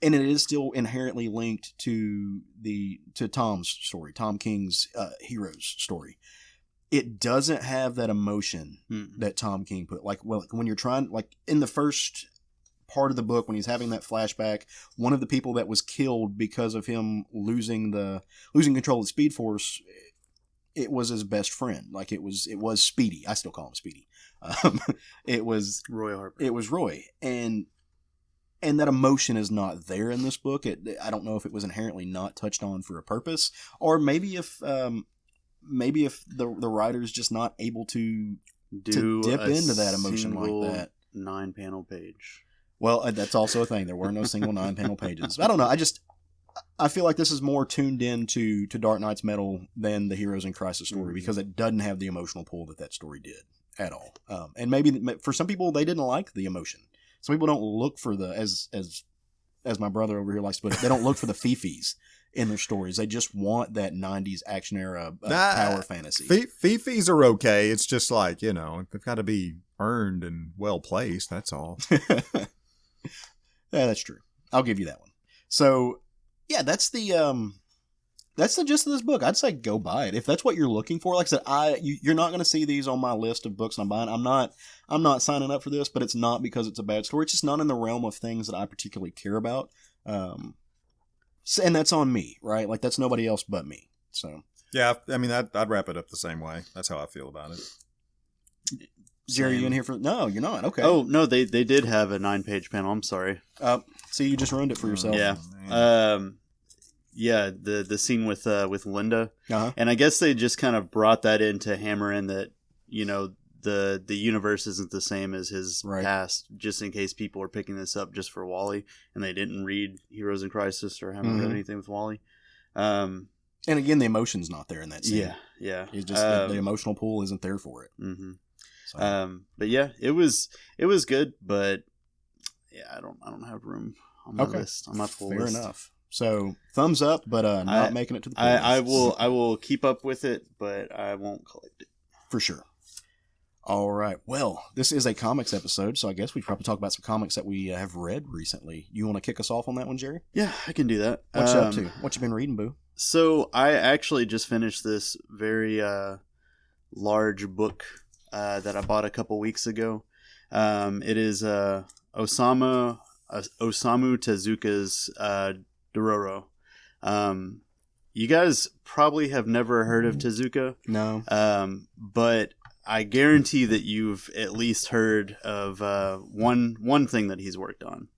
And it is still inherently linked to Tom's story, Tom King's Heroes story. It doesn't have that emotion that Tom King put. Like, well, when you're trying, like, in the first part of the book, when he's having that flashback, one of the people that was killed because of him losing control of the Speed Force, it was his best friend. Like, it was Speedy. I still call him Speedy. It was Roy Harper. It was Roy, and that emotion is not there in this book. I don't know if it was inherently not touched on for a purpose, or maybe if the writer's just not able to dip into that emotion like that. 9-panel page. Well, that's also a thing. There were no single 9-panel pages. I don't know. I feel like this is more tuned in to Dark Knight's metal than the Heroes in Crisis story, because it doesn't have the emotional pull that story did at all. And maybe for some people, they didn't like the emotion. Some people don't look for the, as my brother over here likes to put it, they don't look for the fifis in their stories. They just want that 90s action era power fantasy. Fifis are okay. It's just like, they've got to be earned and well placed. That's all. Yeah, that's true. I'll give you that one. So, yeah, that's the gist of this book. I'd say go buy it if that's what you're looking for. Like I said, you're not going to see these on my list of books I'm buying. I'm not signing up for this, but it's not because it's a bad story. It's just not in the realm of things that I particularly care about. And that's on me, right? Like, that's nobody else but me. So yeah, I mean, I'd wrap it up the same way. That's how I feel about it. Jerry, you in here for? No, you're not. Okay. Oh no, they did have a 9-page panel. I'm sorry. See, you just ruined it for yourself. Yeah. Yeah. The scene with Linda, and I guess they just kind of brought that in to hammer in that the universe isn't the same as his past, just in case people are picking this up just for Wally and they didn't read Heroes in Crisis or haven't read anything with Wally. And again, the emotion's not there in that scene. Yeah. It's just the emotional pool isn't there for it. Mm-hmm. So. But yeah, it was good, but yeah, I don't have room on my list. On my full list. Fair enough. So thumbs up, but not making it to the playlist. I will keep up with it, but I won't collect it for sure. All right. Well, this is a comics episode, so I guess we should probably talk about some comics that we have read recently. You want to kick us off on that one, Jerry? Yeah, I can do that. What you up to? What you been reading, Boo? So I actually just finished this very large book that I bought a couple weeks ago. It is Osamu Tezuka's Dororo. You guys probably have never heard of Tezuka. No. But I guarantee that you've at least heard of one thing that he's worked on.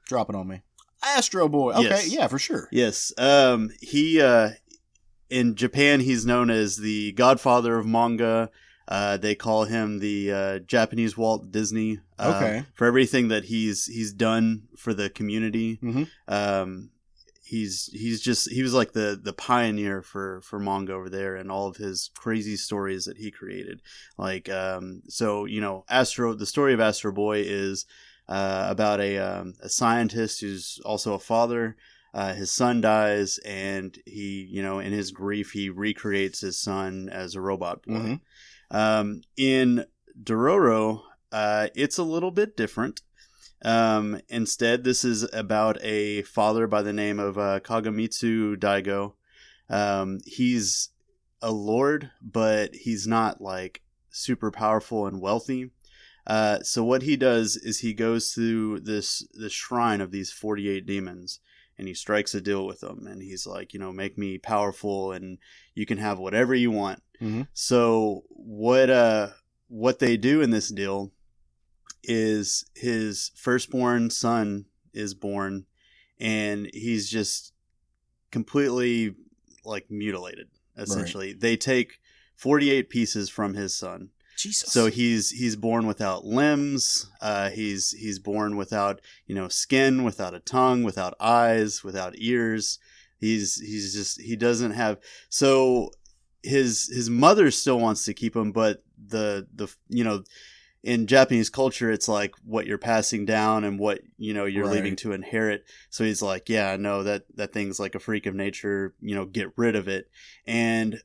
Drop it on me. Astro Boy. Okay, Yes. yeah, for sure. Yes. He in Japan he's known as the godfather of manga. They call him the Japanese Walt Disney. Okay. For everything that he's done for the community. Mm-hmm. He was like the pioneer for manga over there, and all of his crazy stories that he created. Like so, the story of Astro Boy is about a scientist who's also a father. His son dies, and he, in his grief, he recreates his son as a robot boy. Mm-hmm. In Dororo, it's a little bit different. Instead, this is about a father by the name of Kagamitsu Daigo. He's a lord, but he's not like super powerful and wealthy. So what he does is he goes through this shrine of these 48 demons, and he strikes a deal with them, and he's like, make me powerful, and you can have whatever you want. Mm-hmm. So what they do in this deal is his firstborn son is born, and he's just completely like mutilated. Essentially, right. They take 48 pieces from his son. Jesus. So he's born without limbs. He's born without skin, without a tongue, without eyes, without ears. He doesn't have. So his mother still wants to keep him, but the in Japanese culture, it's like what you're passing down and what you're right. leaving to inherit. So he's like, yeah, no, that thing's like a freak of nature. Get rid of it. And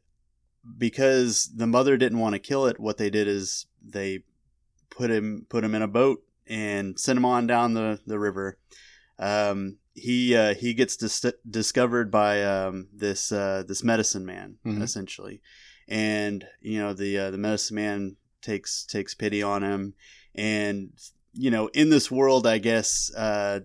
because the mother didn't want to kill it, what they did is they put him in a boat and sent him on down the river. He gets discovered by this medicine man, mm-hmm. essentially, and the medicine man takes pity on him, and in this world, I guess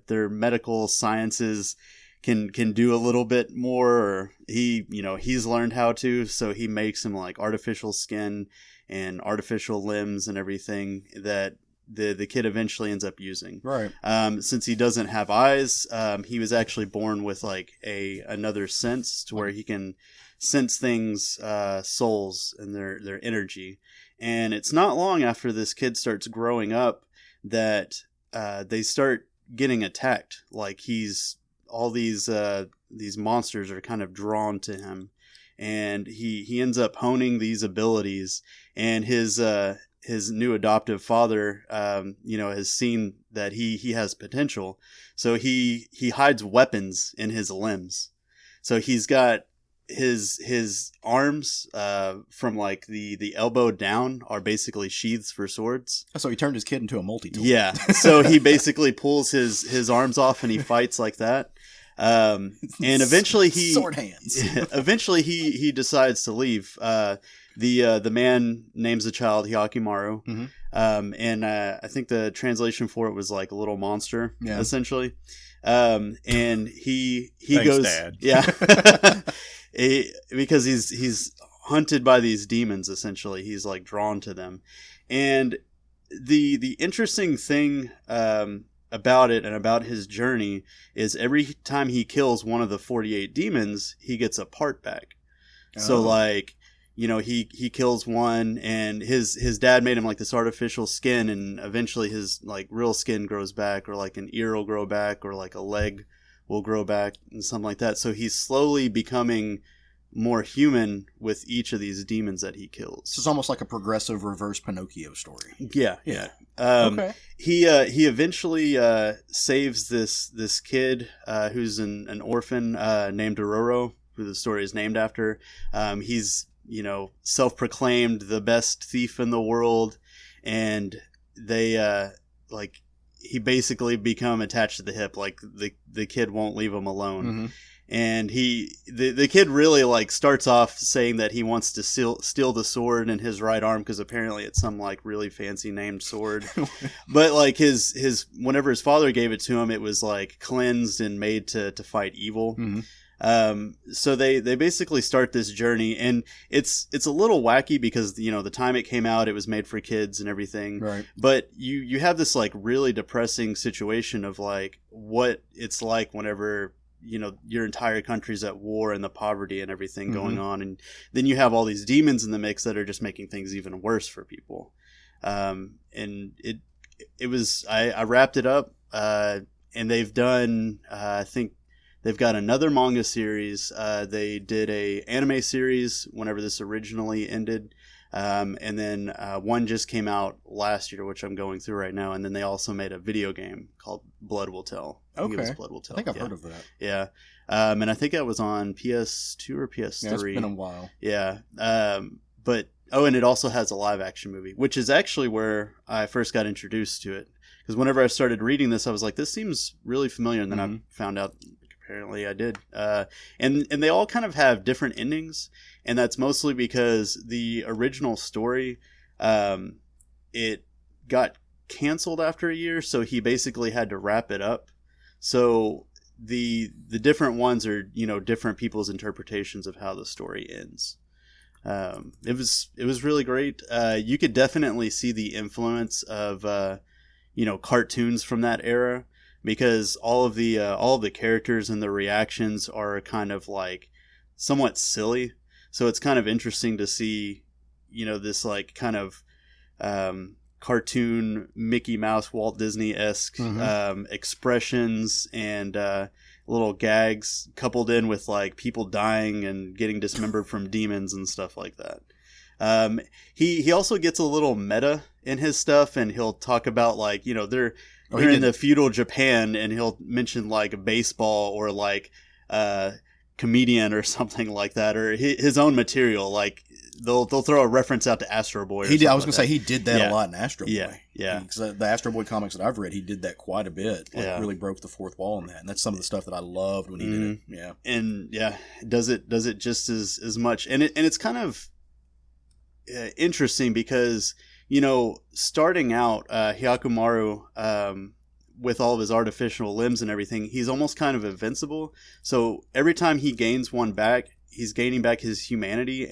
their medical sciences can do a little bit more, or he's learned how to, so he makes him like artificial skin and artificial limbs and everything that the kid eventually ends up using. Right. Since he doesn't have eyes, he was actually born with like another sense to where he can sense things, souls and their energy. And it's not long after this kid starts growing up that they start getting attacked. Like all these monsters are kind of drawn to him, and he ends up honing these abilities. And his new adoptive father, has seen that he has potential, so he hides weapons in his limbs. So he's got his arms from like the elbow down are basically sheaths for swords. So he turned his kid into a multi-tool. Yeah. So he basically pulls his arms off and he fights like that. And eventually sword hands. Eventually he decides to leave. The man names the child Hyakimaru. Mm-hmm. And I think the translation for it was like a little monster, essentially. And he Thanks, goes, Dad. Yeah. Because he's hunted by these demons, essentially. He's like drawn to them. And the interesting thing about it and about his journey is every time he kills one of the 48 demons, he gets a part back. Oh. So like, he kills one, and his dad made him like this artificial skin, and eventually his like real skin grows back, or like an ear will grow back, or like a leg will grow back and something like that. So he's slowly becoming more human with each of these demons that he kills. So it's almost like a progressive reverse Pinocchio story. Yeah. Okay. He eventually saves this kid who's an orphan named Dororo, who the story is named after. He's self-proclaimed the best thief in the world, and they he basically become attached to the hip. Like the kid won't leave him alone. Mm-hmm. And the kid really like starts off saying that he wants to steal the sword in his right arm because apparently it's some like really fancy named sword. But like his whenever his father gave it to him, it was like cleansed and made to fight evil. So they basically start this journey, and it's a little wacky because the time it came out, it was made for kids and everything. Right. But you have this like really depressing situation of like what it's like whenever your entire country's at war and the poverty and everything going on, and then you have all these demons in the mix that are just making things even worse for people. And it was I wrapped it up, and they've done I think they've got another manga series. They did a anime series whenever this originally ended. And then one just came out last year, which I'm going through right now. And then they also made a video game called Blood Will Tell. I think it was Blood Will Tell. I think I've heard of that. Yeah. And I think that was on PS2 or PS3. Yeah, it's been a while. Yeah. And it also has a live action movie, which is actually where I first got introduced to it. Because whenever I started reading this, I was like, this seems really familiar. And then I found out apparently I did. And they all kind of have different endings. And that's mostly because the original story, it got canceled after a year, so he basically had to wrap it up. So the different ones are different people's interpretations of how the story ends. It was really great. You could definitely see the influence of cartoons from that era, because all of the characters and the reactions are kind of like somewhat silly. So it's kind of interesting to see, this like kind of cartoon Mickey Mouse, Walt Disney-esque expressions and little gags coupled in with like people dying and getting dismembered from demons and stuff like that. He also gets a little meta in his stuff, and he'll talk about like, they're in the feudal Japan, and he'll mention like baseball or like comedian or something like that, or his own material. Like they'll throw a reference out to Astro Boy. I was gonna say he did that a lot in Astro Boy. Yeah. Because the Astro Boy comics that I've read, he did that quite a bit. Really broke the fourth wall in that, and that's some of the stuff that I loved when he did it. Yeah, and does it just as much, and it's kind of interesting because starting out Hyakumaru, with all of his artificial limbs and everything, he's almost kind of invincible. So every time he gains one back, he's gaining back his humanity,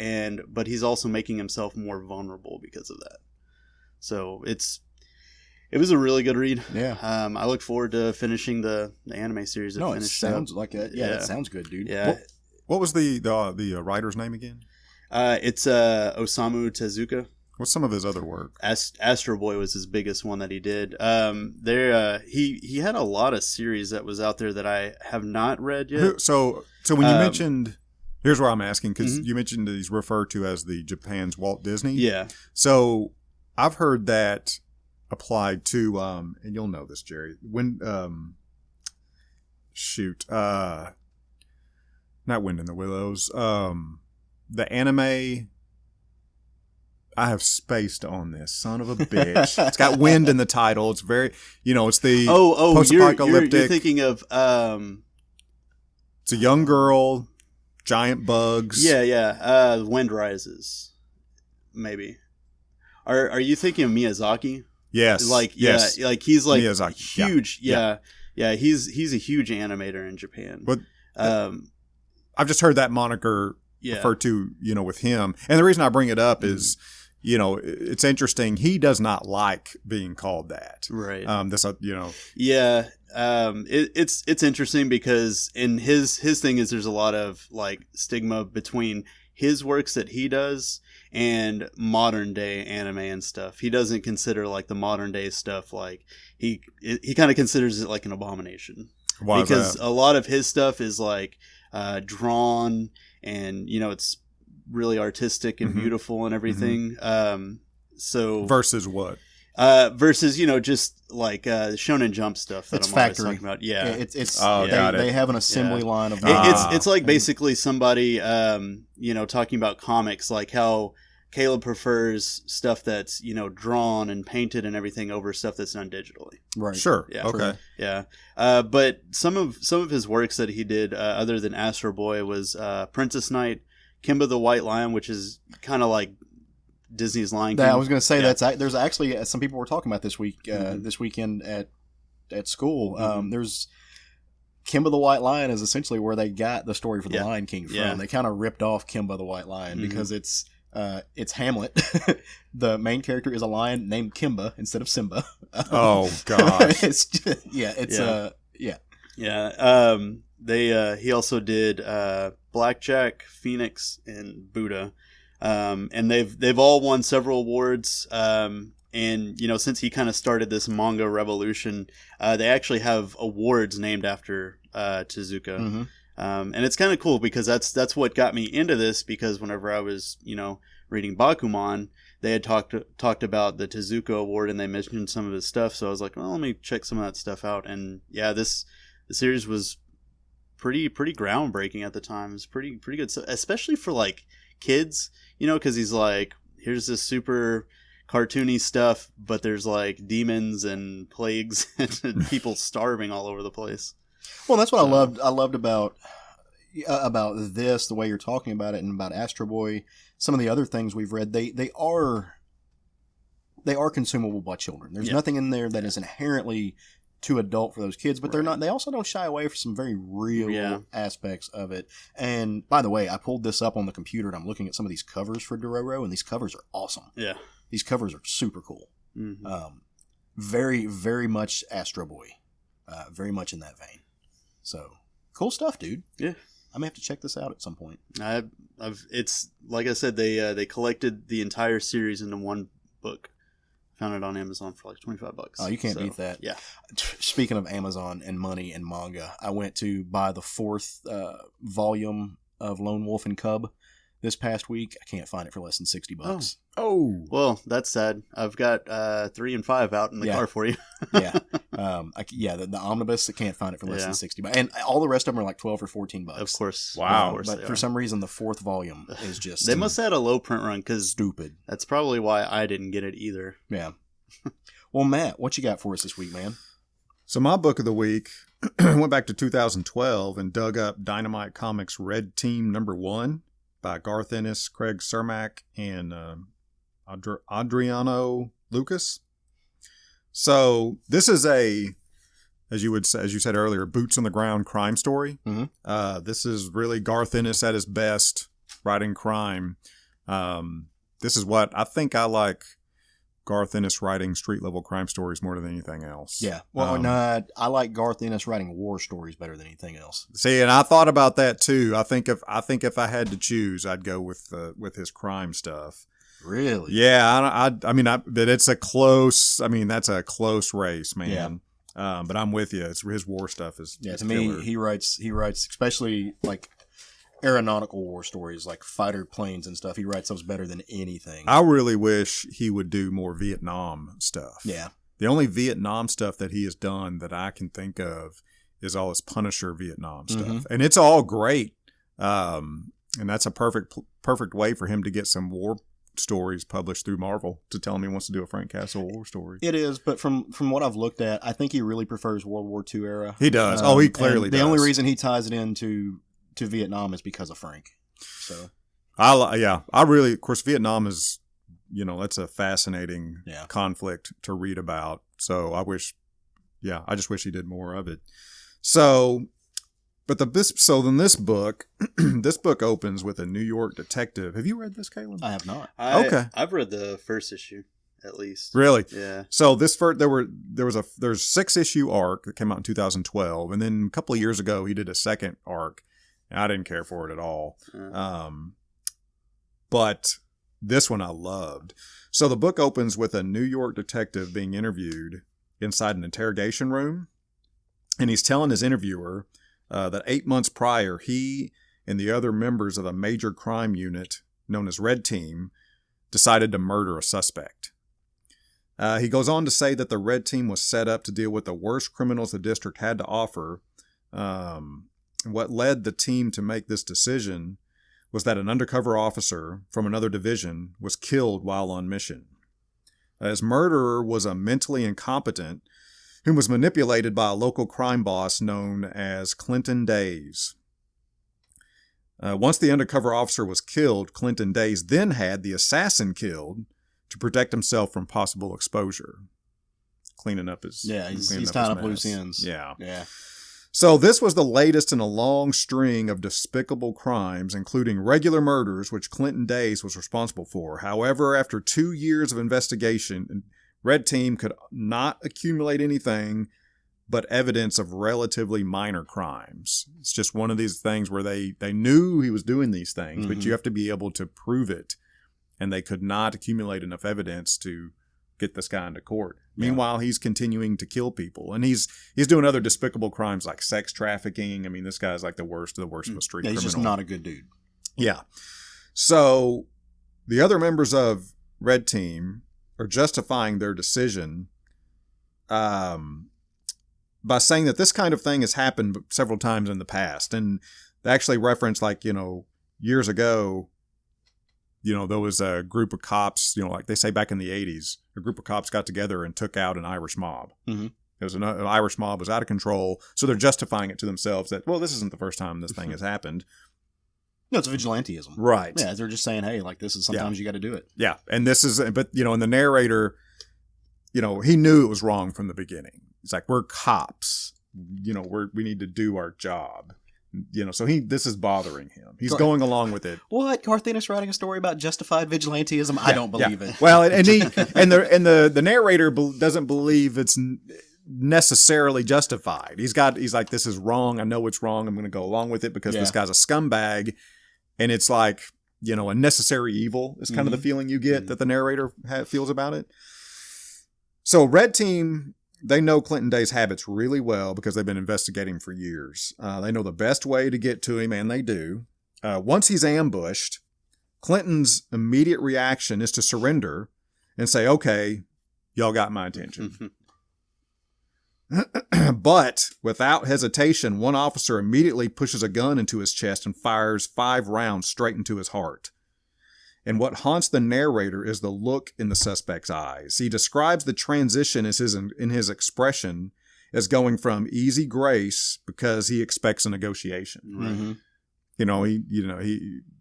but he's also making himself more vulnerable because of that. So it was a really good read. Yeah. I look forward to finishing the anime series. It sounds like it. Yeah, that sounds good, dude. Yeah. What was the writer's name again? It's Osamu Tezuka. What's some of his other work? Astro Boy was his biggest one that he did. He had a lot of series that was out there that I have not read yet. So when you mentioned, here's where I'm asking, because you mentioned that he's referred to as the Japan's Walt Disney. Yeah. So I've heard that applied to, and you'll know this, Jerry. When not Wind in the Willows. The anime. I have spaced on this, son of a bitch. It's got wind in the title. It's very, it's the post-apocalyptic. You're thinking of it's a young girl, giant bugs. Yeah. Wind Rises, maybe. Are you thinking of Miyazaki? Yes. Yes. Like he's like Miyazaki. huge. Yeah. He's a huge animator in Japan. But I've just heard that moniker referred to, with him. And the reason I bring it up is, it's interesting. He does not like being called that. Right. Yeah. It's interesting because in his thing is there's a lot of like stigma between his works that he does and modern day anime and stuff. He doesn't consider like the modern day stuff, like he kind of considers it like an abomination. Why because is that? A lot of his stuff is like drawn and it's really artistic and beautiful and everything. So versus what? Versus just like Shonen Jump stuff that it's I'm factory. always talking about. Yeah, it's they have an assembly line of. It's like basically somebody talking about comics, like how Caleb prefers stuff that's, drawn and painted and everything over stuff that's done digitally. Right. Sure. Yeah. Okay. Yeah. But some of his works that he did, other than Astro Boy, was Princess Knight, Kimba the White Lion, which is kind of like Disney's Lion King. I was going to say Yeah. there's actually some people were talking about this weekend at school. There's Kimba the White Lion is essentially where they got the story for the Lion King from. Yeah. They kind of ripped off Kimba the White Lion because it's Hamlet. The main character is a lion named Kimba instead of Simba. Oh gosh. He also did Blackjack, Phoenix, and Buddha, and they've all won several awards. And since he kind of started this manga revolution, they actually have awards named after Tezuka. And it's kind of cool because that's what got me into this, because whenever I was, reading Bakuman, they had talked about the Tezuka Award and they mentioned some of his stuff. So I was like, well, let me check some of that stuff out. And yeah, the series was pretty groundbreaking at the time. It was pretty good, so, especially for like kids, because he's like, here's this super cartoony stuff, but there's like demons and plagues and people starving all over the place. Well, that's what I loved about this, the way you're talking about it, and about Astro Boy. Some of the other things we've read, they are consumable by children. There's nothing in there that is inherently too adult for those kids, but they're not. They also don't shy away from some very real aspects of it. And by the way, I pulled this up on the computer and I'm looking at some of these covers for Dororo, and these covers are awesome. Yeah, these covers are super cool. Very, very much Astro Boy. Very much in that vein. So cool stuff, dude. Yeah, I may have to check this out at some point. It's like I said, they collected the entire series into one book. Found it on Amazon for like $25. Oh, you can't beat that. Yeah. Speaking of Amazon and money and manga, I went to buy the 4th volume of Lone Wolf and Cub this past week. I can't find it for less than $60. Oh. Well, that's sad. I've got 3 and 5 out in the car for you. Yeah. The omnibus, I can't find it for less than $60. And all the rest of them are like $12 or $14. Of course. Wow. But for some reason, the 4th volume is just... They must have had a low print run, because... Stupid. That's probably why I didn't get it either. Yeah. Well, Matt, what you got for us this week, man? So my book of the week, went back to 2012 and dug up Dynamite Comics Red Team #1 by Garth Ennis, Craig Cermak, and Adriano Lucas. So this is as you said earlier, boots on the ground crime story. This is really Garth Ennis at his best, writing crime. This is what I think I like Garth Ennis writing street level crime stories more than anything else. Yeah. Well, I like Garth Ennis writing war stories better than anything else. See, and I thought about that too. I think if I had to choose, I'd go with his crime stuff. Really? Yeah. But it's a close. I mean, that's a close race, man. Yeah. But I'm with you. It's his war stuff is. Yeah. is To killer. me, he writes especially like aeronautical war stories, like fighter planes and stuff. He writes those better than anything. I really wish he would do more Vietnam stuff. Yeah. The only Vietnam stuff that he has done that I can think of is all his Punisher Vietnam stuff. And it's all great. And that's a perfect way for him to get some war stories published through Marvel, to tell him he wants to do a Frank Castle war story. It is, but from what I've looked at, I think he really prefers World War II era. He does. He clearly does. The only reason he ties it into Vietnam is because of Frank. So of course, Vietnam is, that's a fascinating conflict to read about. So I just wish he did more of it. So, then this book, this book opens with a New York detective. Have you read this, Caleb? I have not. Okay. I've read the first issue, at least. Really? Yeah. So there's 6-issue arc that came out in 2012, and then a couple of years ago he did a second arc. I didn't care for it at all. But this one I loved. So the book opens with a New York detective being interviewed inside an interrogation room. And he's telling his interviewer that 8 months prior, he and the other members of a major crime unit known as Red Team decided to murder a suspect. He goes on to say that the Red Team was set up to deal with the worst criminals the district had to offer. What led the team to make this decision was that an undercover officer from another division was killed while on mission. His murderer was a mentally incompetent whom was manipulated by a local crime boss known as Clinton Days. Once the undercover officer was killed, Clinton Days then had the assassin killed to protect himself from possible exposure. Cleaning up his he's tying up loose ends. Yeah. Yeah. So this was the latest in a long string of despicable crimes, including regular murders, which Clinton Days was responsible for. However, after 2 years of investigation, Red Team could not accumulate anything but evidence of relatively minor crimes. It's just one of these things where they knew he was doing these things, but you have to be able to prove it. And they could not accumulate enough evidence to get this guy into court. Yeah. Meanwhile, he's continuing to kill people. And he's doing other despicable crimes like sex trafficking. I mean, this guy's like the worst of a street criminal. He's just not a good dude. Yeah. So the other members of Red Team are justifying their decision by saying that this kind of thing has happened several times in the past. And they actually reference, like, years ago, there was a group of cops, like they say back in the 80s, a group of cops got together and took out an Irish mob. Mm-hmm. It was an Irish mob was out of control. So they're justifying it to themselves that, well, this isn't the first time this thing has happened. No, it's vigilantism. Right. Yeah, they're just saying, hey, like, this is sometimes you got to do it. Yeah. And this is, but, and the narrator, he knew it was wrong from the beginning. It's like, we're cops. We need to do our job. So this is bothering him. He's going along with it. What? Garth Ennis writing a story about justified vigilantism? I don't believe it. Well, and the narrator doesn't believe it's necessarily justified. He's like, this is wrong. I know it's wrong. I'm going to go along with it because this guy's a scumbag. And it's like, a necessary evil is kind of the feeling you get that the narrator feels about it. So Red Team, they know Clinton Day's habits really well because they've been investigating for years. They know the best way to get to him, and they do. Once he's ambushed, Clinton's immediate reaction is to surrender and say, okay, y'all got my attention. But without hesitation, one officer immediately pushes a gun into his chest and fires 5 rounds straight into his heart. And what haunts the narrator is the look in the suspect's eyes. He describes the transition in his expression as going from easy grace because he expects a negotiation. Mm-hmm.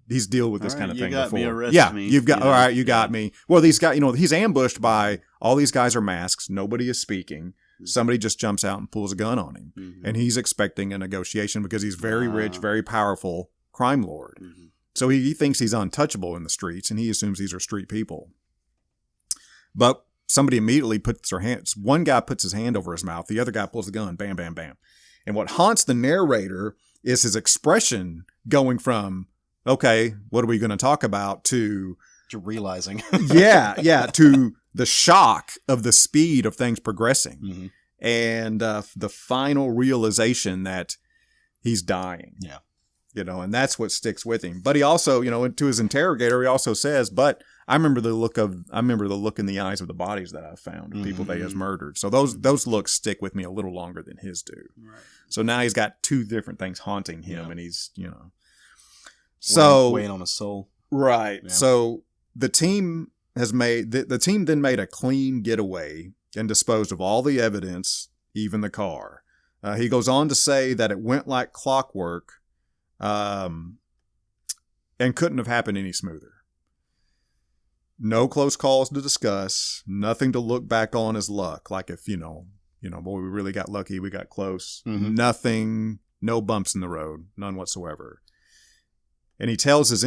He's dealt with this kind of thing before. You've got all right. You got me. Well, these guys, he's ambushed by all these guys are masks. Nobody is speaking. Somebody just jumps out and pulls a gun on him, and he's expecting a negotiation because he's very rich, very powerful crime lord. Mm-hmm. So he thinks he's untouchable in the streets, and he assumes these are street people. But somebody immediately puts their hands. One guy puts his hand over his mouth. The other guy pulls the gun. Bam, bam, bam. And what haunts the narrator is his expression going from, okay, what are we going to talk about, to realizing. to the shock of the speed of things progressing. And the final realization that he's dying. Yeah. And that's what sticks with him. But he also, to his interrogator, he also says, but I remember the look in the eyes of the bodies that I've found, of people that he has murdered. So those looks stick with me a little longer than his do. Right. So now he's got 2 different things haunting him, and he's, so weighing on his soul. Right. Yeah. So the team the team then made a clean getaway and disposed of all the evidence, even the car. He goes on to say that it went like clockwork, and couldn't have happened any smoother. No close calls to discuss, nothing to look back on as luck. Like if, boy, we really got lucky, we got close. Nothing, no bumps in the road, none whatsoever. And he tells his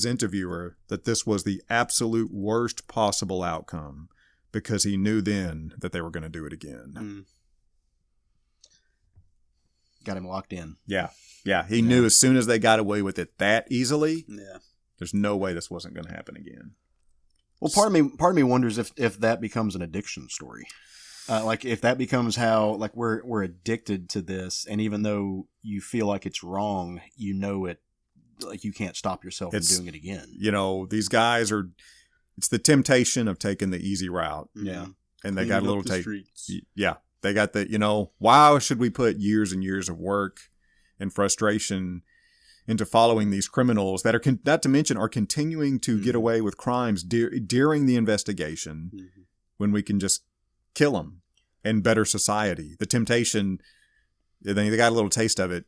interviewer that this was the absolute worst possible outcome because he knew then that they were going to do it again. Got him locked in. Yeah. He knew as soon as they got away with it that easily, there's no way this wasn't going to happen again. Well, part of me wonders if that becomes an addiction story. Like if that becomes how, like, we're addicted to this, and even though you feel like it's wrong, it, like, you can't stop yourself from doing it again. These guys it's the temptation of taking the easy route. Yeah. And they got a little they got the, why should we put years and years of work and frustration into following these criminals that are, not to mention, are continuing to get away with crimes during the investigation, when we can just kill them and better society. The temptation, they got a little taste of it.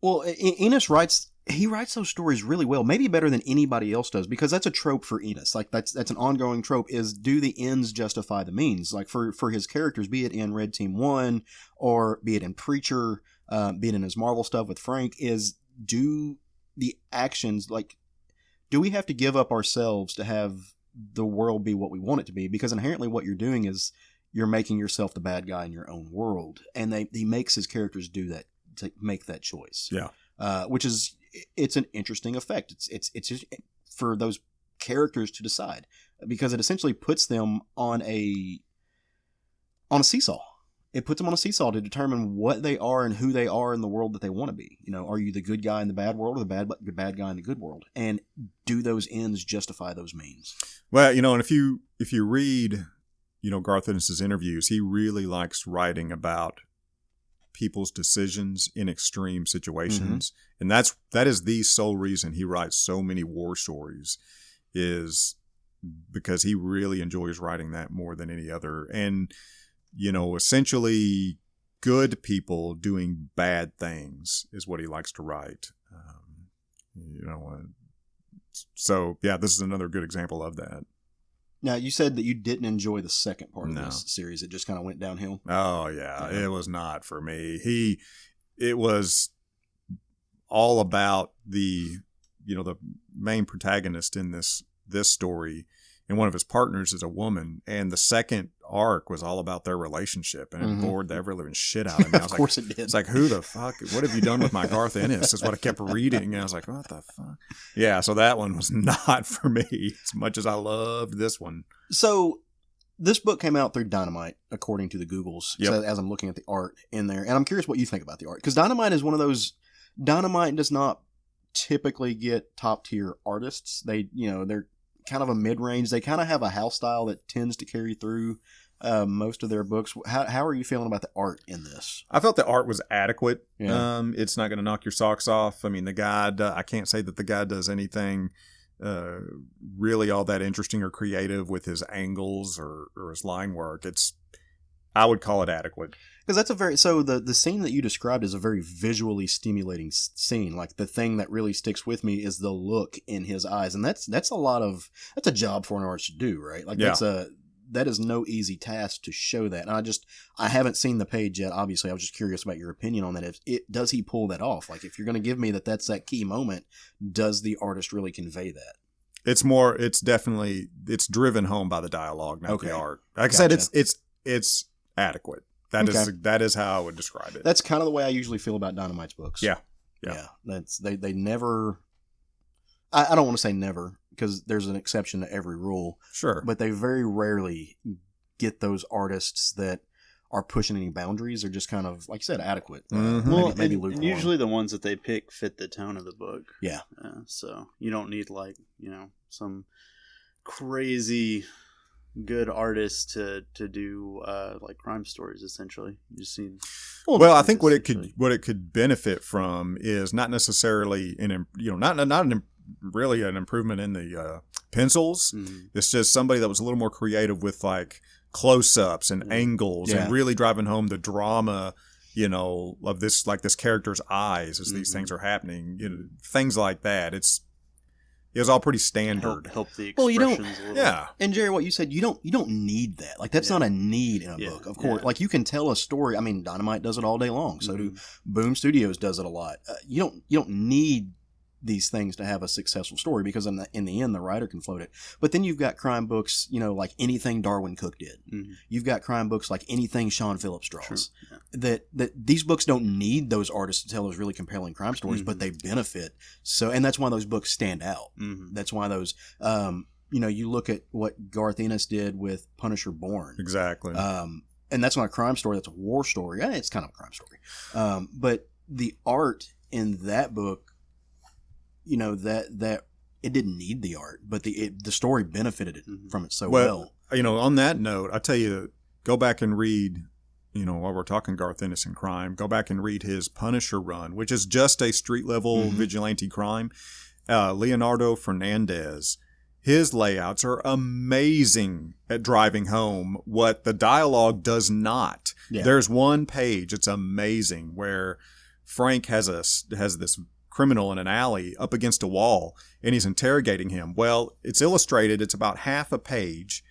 Well, Ennis writes those stories really well, maybe better than anybody else does, because that's a trope for Ennis. Like that's an ongoing trope, is do the ends justify the means? Like for his characters, be it in Red Team 1 or be it in Preacher, be it in his Marvel stuff with Frank, is do the actions, like, do we have to give up ourselves to have the world be what we want it to be? Because inherently what you're doing is you're making yourself the bad guy in your own world. And he makes his characters do that, to make that choice. Yeah. Which is, it's an interesting effect. It's just for those characters to decide, because it essentially puts them on a seesaw. It puts them on a seesaw to determine what they are and who they are in the world that they want to be. You know, are you the good guy in the bad world, or the bad guy in the good world? And do those ends justify those means? Well, you know, and if you read, you know, Garth Ennis' interviews, he really likes writing about people's decisions in extreme situations. And that is the sole reason he writes so many war stories, is because he really enjoys writing that more than any other. And, you know, essentially good people doing bad things is what he likes to write. You know, so yeah, this is another good example of that. Now, you said that you didn't enjoy the second part of this series. It just kind of went downhill. Oh, yeah. It was not for me. It was all about the main protagonist in this story, and one of his partners is a woman, and the second arc was all about their relationship, and it bored the ever-living shit out of me. I was Of course it did. It's like, who the fuck? What have you done with my Garth Ennis? Is what I kept reading, and I was like, what the fuck? Yeah, so that one was not for me, as much as I loved this one. So this book came out through Dynamite, according to the Googles, so as I'm looking at the art in there. And I'm curious what you think about the art, because Dynamite is one of those, Dynamite does not typically get top-tier artists. They're kind of a mid-range. They kind of have a house style that tends to carry through most of their books. How are you feeling about the art in this? I felt the art was adequate. Yeah. It's not going to knock your socks off. I mean, the guy, I can't say that the guy does anything really all that interesting or creative with his angles or his line work. I would call it adequate. Because that's the scene that you described is a very visually stimulating scene. Like, the thing that really sticks with me is the look in his eyes, and that's a job for an artist to do, right? Like, that is no easy task to show that. And I haven't seen the page yet. Obviously, I was just curious about your opinion on that. Does he pull that off? Like, if you're going to give me that's that key moment, does the artist really convey that? It's driven home by the dialogue, not the art. Like I said, it's adequate. That is how I would describe it. That's kind of the way I usually feel about Dynamite's books. Yeah. That's they never. I don't want to say never, because there's an exception to every rule. Sure, but they very rarely get those artists that are pushing any boundaries. They're just kind of, like you said, adequate. Maybe lukewarm. And usually the ones that they pick fit the tone of the book. Yeah. So you don't need some crazy good artists to do like crime stories. Essentially, you just need. Well, I think what it could benefit from is not necessarily really an improvement in the pencils. It's just somebody that was a little more creative with like close-ups and angles and really driving home the drama, of this, like this character's eyes as these things are happening. Things like that. It was all pretty standard. Help the expressions a little. Yeah. And Jerry, what you said, you don't need that. Like, that's not a need in a book. Of course, like, you can tell a story. I mean, Dynamite does it all day long. So do Boom Studios does it a lot. You don't need these things to have a successful story, because in the end, the writer can float it. But then you've got crime books, like anything Darwin Cook did. You've got crime books like anything Sean Phillips draws. That these books don't need those artists to tell those really compelling crime stories, but they benefit. So, and that's why those books stand out. That's why those, you look at what Garth Ennis did with Punisher Born. Exactly. And that's not a crime story. That's a war story. It's kind of a crime story. But the art in that book, that it didn't need the art, but the story benefited it from it so well. On that note, I tell you, go back and read, while we're talking Garth Ennis and crime, go back and read his Punisher run, which is just a street level vigilante crime. Leonardo Fernandez, his layouts are amazing at driving home what the dialogue does not. Yeah. There's one page, it's amazing, where Frank has this criminal in an alley up against a wall, and he's interrogating him. Well, it's illustrated. It's about half a page.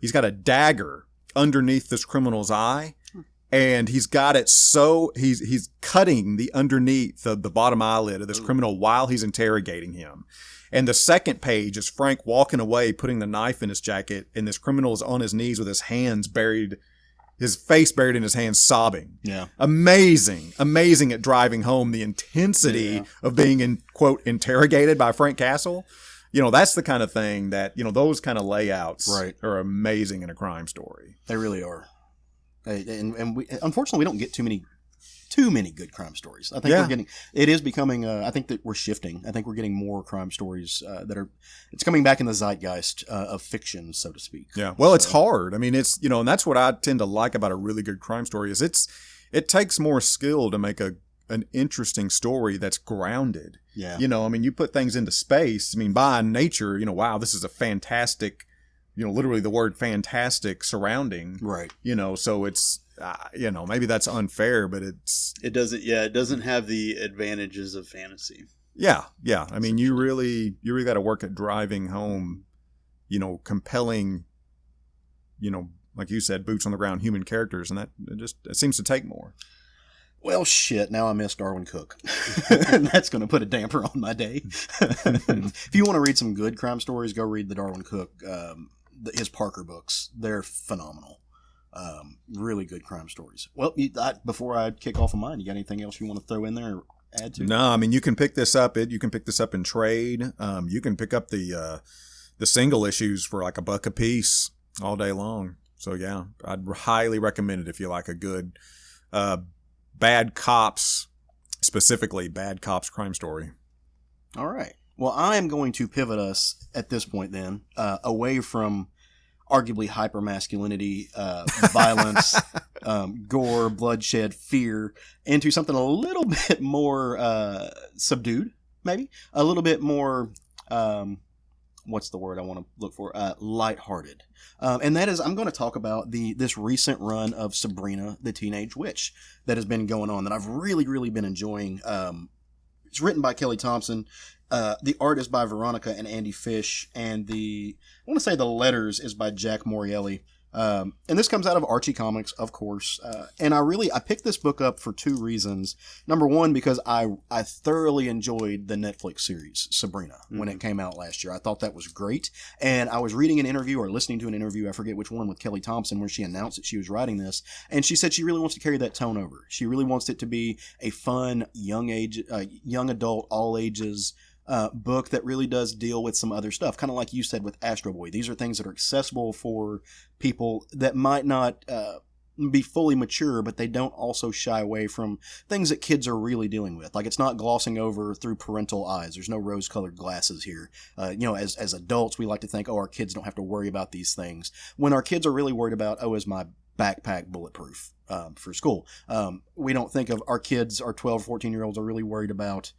He's got a dagger underneath this criminal's eye, and he's got it so he's cutting the underneath the bottom eyelid of this criminal while he's interrogating him. And the second page is Frank walking away, putting the knife in his jacket, and this criminal is on his knees with his face buried in his hands, sobbing. Yeah. Amazing at driving home the intensity of being interrogated by Frank Castle. That's the kind of thing that, those kind of layouts are amazing in a crime story. They really are. And we, unfortunately, we don't get too many good crime stories. I think it is becoming, I think that we're shifting. I think we're getting more crime stories it's coming back in the zeitgeist of fiction, so to speak. Yeah. Well, it's hard. I mean, it's, and that's what I tend to like about a really good crime story is it takes more skill to make an interesting story that's grounded. Yeah. You put things into space. By nature, wow, this is a fantastic, literally the word fantastic surrounding. Right. So it's, maybe that's unfair, but it doesn't have the advantages of fantasy. Yeah. Yeah. You really got to work at driving home, compelling, like you said, boots on the ground human characters. And it seems to take more. Well, shit, now I miss Darwin Cook. And that's going to put a damper on my day. If you want to read some good crime stories, go read the Darwin Cook, his Parker books. They're phenomenal. Really good crime stories. Well, before I kick off of mine, you got anything else you want to throw in there or add to? No, you can pick this up. You can pick this up in trade. You can pick up the single issues for like $1 a piece all day long. So yeah, I'd highly recommend it if you like a good bad cops, specifically bad cops crime story. All right. Well, I am going to pivot us at this point then away from arguably hypermasculinity, violence, gore, bloodshed, fear, into something a little bit more subdued, maybe a little bit more. What's the word I want to look for? Lighthearted. And that is, I'm going to talk about this recent run of Sabrina the Teenage Witch that has been going on that I've really, really been enjoying. It's written by Kelly Thompson. The art is by Veronica and Andy Fish, and I want to say the letters is by Jack Morielli. And this comes out of Archie Comics, of course. And I picked this book up for two reasons. Number one, because I thoroughly enjoyed the Netflix series Sabrina when it came out last year. I thought that was great. And I was reading an interview or listening to an interview, I forget which one, with Kelly Thompson, where she announced that she was writing this. And she said she really wants to carry that tone over. She really wants it to be a fun, young adult, all ages book that really does deal with some other stuff, kind of like you said with Astro Boy. These are things that are accessible for people that might not be fully mature, but they don't also shy away from things that kids are really dealing with. Like, it's not glossing over through parental eyes. There's no rose-colored glasses here. As adults, we like to think, our kids don't have to worry about these things, when our kids are really worried about, is my backpack bulletproof for school? We don't think of our kids, our 12, 14-year-olds are really worried about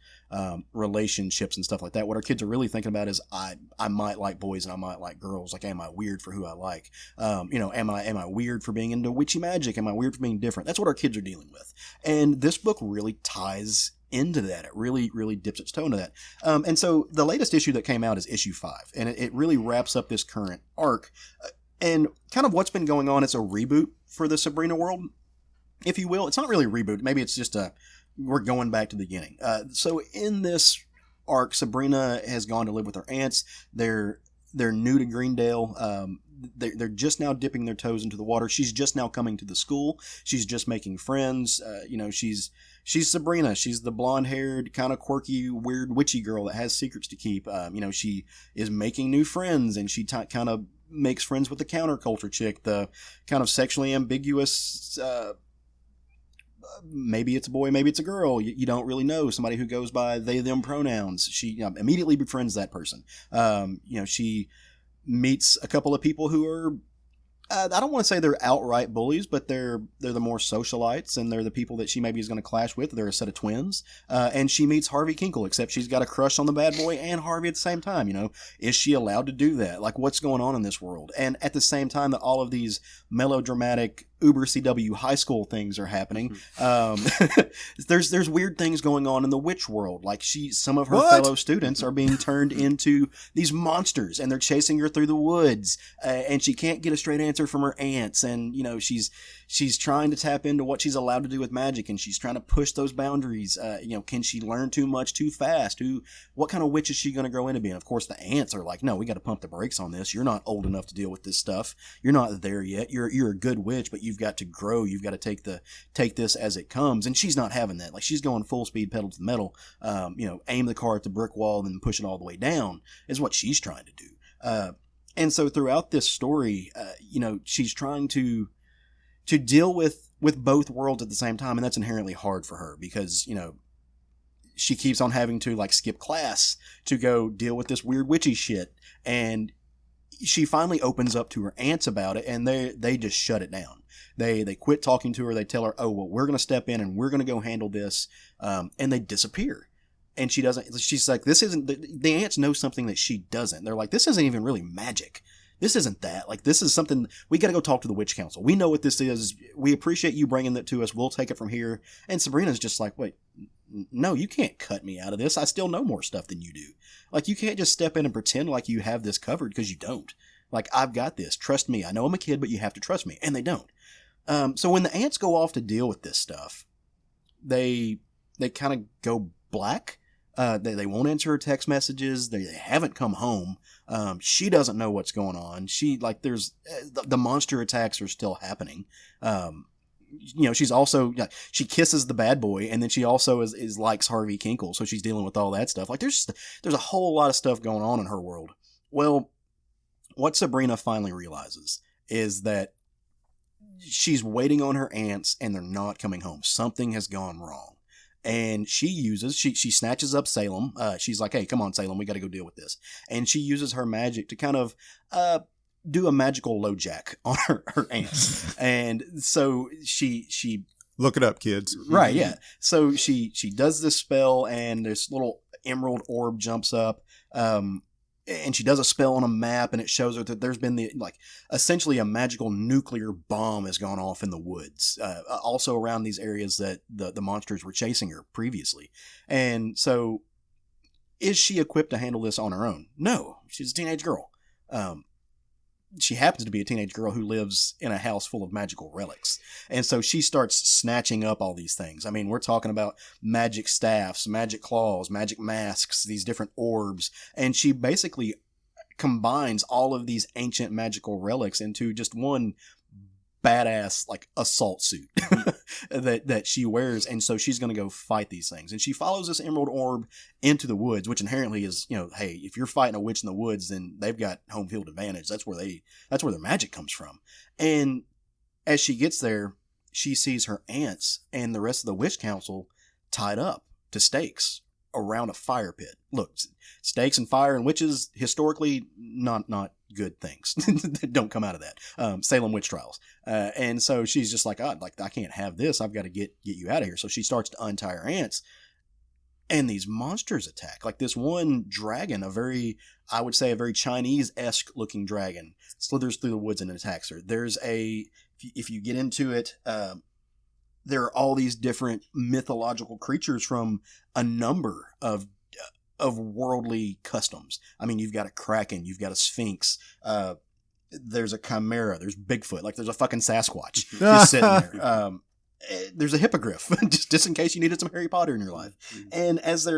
relationships and stuff like that. What our kids are really thinking about is, I might like boys and I might like girls. Like, am I weird for who I like? Am I weird for being into witchy magic? Am I weird for being different? That's what our kids are dealing with. And this book really ties into that. It really, really dips its toe into that. And so the latest issue that came out is issue 5, and it really wraps up this current arc. And kind of what's been going on, it's a reboot for the Sabrina world, if you will. It's not really a reboot. Maybe it's just we're going back to the beginning. So in this arc, Sabrina has gone to live with her aunts. They're new to Greendale. They're just now dipping their toes into the water. She's just now coming to the school. She's just making friends. She's Sabrina. She's the blonde-haired, kind of quirky, weird, witchy girl that has secrets to keep. She is making new friends, and she kind of makes friends with the counterculture chick, the kind of sexually ambiguous, maybe it's a boy, maybe it's a girl, you don't really know, somebody who goes by they, them pronouns. She immediately befriends that person. She meets a couple of people who are I don't want to say they're outright bullies, but they're the more socialites, and they're the people that she maybe is going to clash with. They're a set of twins, and she meets Harvey Kinkle, except she's got a crush on the bad boy and Harvey at the same time. Is she allowed to do that? Like, what's going on in this world? And at the same time that all of these melodramatic Uber CW high school things are happening, there's weird things going on in the witch world. Like, some of her fellow students are being turned into these monsters, and they're chasing her through the woods, and she can't get a straight answer from her aunts, and she's trying to tap into what she's allowed to do with magic, and she's trying to push those boundaries. Can she learn too much too fast? What kind of witch is she going to grow into being? Of course, the aunts are like, no, we got to pump the brakes on this. You're not old enough to deal with this stuff. You're not there yet. You're a good witch, but you've got to grow. You've got to take this as it comes. And she's not having that. Like, she's going full speed, pedal to the metal. Aim the car at the brick wall and push it all the way down is what she's trying to do. And so throughout this story, she's trying to deal with both worlds at the same time, and that's inherently hard for her because, she keeps on having to, like, skip class to go deal with this weird witchy shit, and she finally opens up to her aunts about it, and they just shut it down. They quit talking to her. They tell her, oh, well, we're going to step in and we're going to go handle this, and they disappear. And she's like, this isn't, the aunts know something that she doesn't. They're like, this isn't even really magic. This isn't that. Like, this is something, we got to go talk to the Witch Council. We know what this is. We appreciate you bringing that to us. We'll take it from here. And Sabrina's just like, wait, no, you can't cut me out of this. I still know more stuff than you do. Like, you can't just step in and pretend like you have this covered, because you don't. Like, I've got this. Trust me. I know I'm a kid, but you have to trust me. And they don't. So when the aunts go off to deal with this stuff, they kind of go black. They won't answer her text messages. They haven't come home. She doesn't know what's going on. There's the monster attacks are still happening. She's also, she kisses the bad boy, and then she also is likes Harvey Kinkle, so she's dealing with all that stuff. Like, there's a whole lot of stuff going on in her world. Well, what Sabrina finally realizes is that she's waiting on her aunts, and they're not coming home. Something has gone wrong. And she snatches up Salem. She's like, hey, come on, Salem, we got to go deal with this. And she uses her magic to kind of do a magical LoJack on her aunts. And so she look it up, kids. Right, yeah. So she does this spell, and this little emerald orb jumps up. And she does a spell on a map, and it shows her that there's been essentially a magical nuclear bomb has gone off in the woods, also around these areas that the monsters were chasing her previously. And so, is she equipped to handle this on her own? No, she's a teenage girl. She happens to be a teenage girl who lives in a house full of magical relics. And so she starts snatching up all these things. I mean, we're talking about magic staffs, magic claws, magic masks, these different orbs. And she basically combines all of these ancient magical relics into just one badass, assault suit that she wears. And so she's going to go fight these things. And she follows this emerald orb into the woods, which inherently is, hey, if you're fighting a witch in the woods, then they've got home field advantage. That's where their magic comes from. And as she gets there, she sees her aunts and the rest of the witch council tied up to stakes around a fire pit. Look, stakes and fire and witches, historically, not good things. Don't come out of that. Salem witch trials. And so she's just like, I can't have this. I've got to get you out of here. So she starts to untie her aunts, and these monsters attack. Like, this one dragon, I would say a very Chinese-esque looking dragon, slithers through the woods and attacks her. If you get into it, there are all these different mythological creatures from a number of worldly customs. I mean, you've got a kraken, you've got a sphinx, there's a chimera, there's Bigfoot, there's a fucking Sasquatch just sitting there. There's a hippogriff, just in case you needed some Harry Potter in your life. And as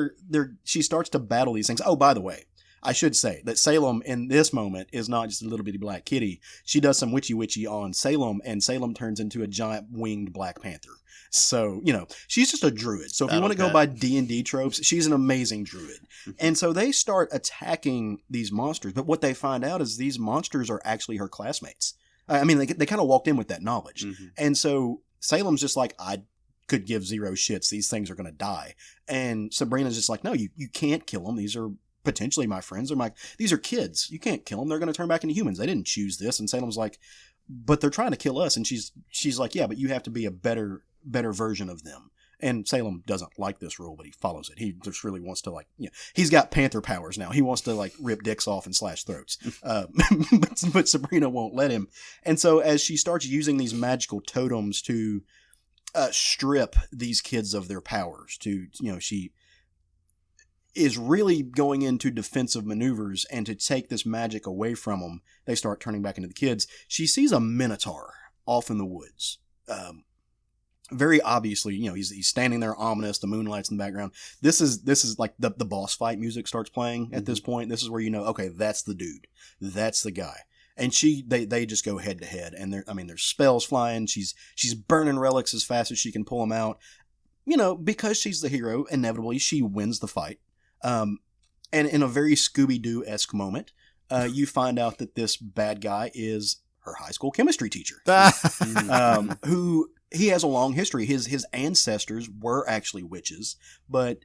she starts to battle these things. Oh, by the way, I should say that Salem in this moment is not just a little bitty black kitty. She does some witchy on Salem, and Salem turns into a giant winged Black Panther. So, she's just a druid. So if you want to go by D&D tropes, she's an amazing druid. And so they start attacking these monsters. But what they find out is these monsters are actually her classmates. I mean, they kind of walked in with that knowledge. Mm-hmm. And so Salem's just like, I could give zero shits. These things are going to die. And Sabrina's just like, no, you can't kill them. These are potentially my friends. These are kids. You can't kill them. They're going to turn back into humans. They didn't choose this. And Salem's like, but they're trying to kill us. And she's like, yeah, but you have to be a better version of them. And Salem doesn't like this rule, but he follows it. He just really wants to, like, he's got panther powers now. He wants to, like, rip dicks off and slash throats. But Sabrina won't let him. And so as she starts using these magical totems to strip these kids of their powers, she is really going into defensive maneuvers, and to take this magic away from them, they start turning back into the kids. She sees a minotaur off in the woods. Very obviously, he's standing there ominous. The moonlight's in the background. This is like the boss fight music starts playing at this point. This is where okay, that's the dude. That's the guy. And they just go head to head. And there's spells flying. She's burning relics as fast as she can pull them out. Because she's the hero, inevitably she wins the fight. And in a very Scooby-Doo-esque moment, you find out that this bad guy is her high school chemistry teacher, who he has a long history. His ancestors were actually witches, but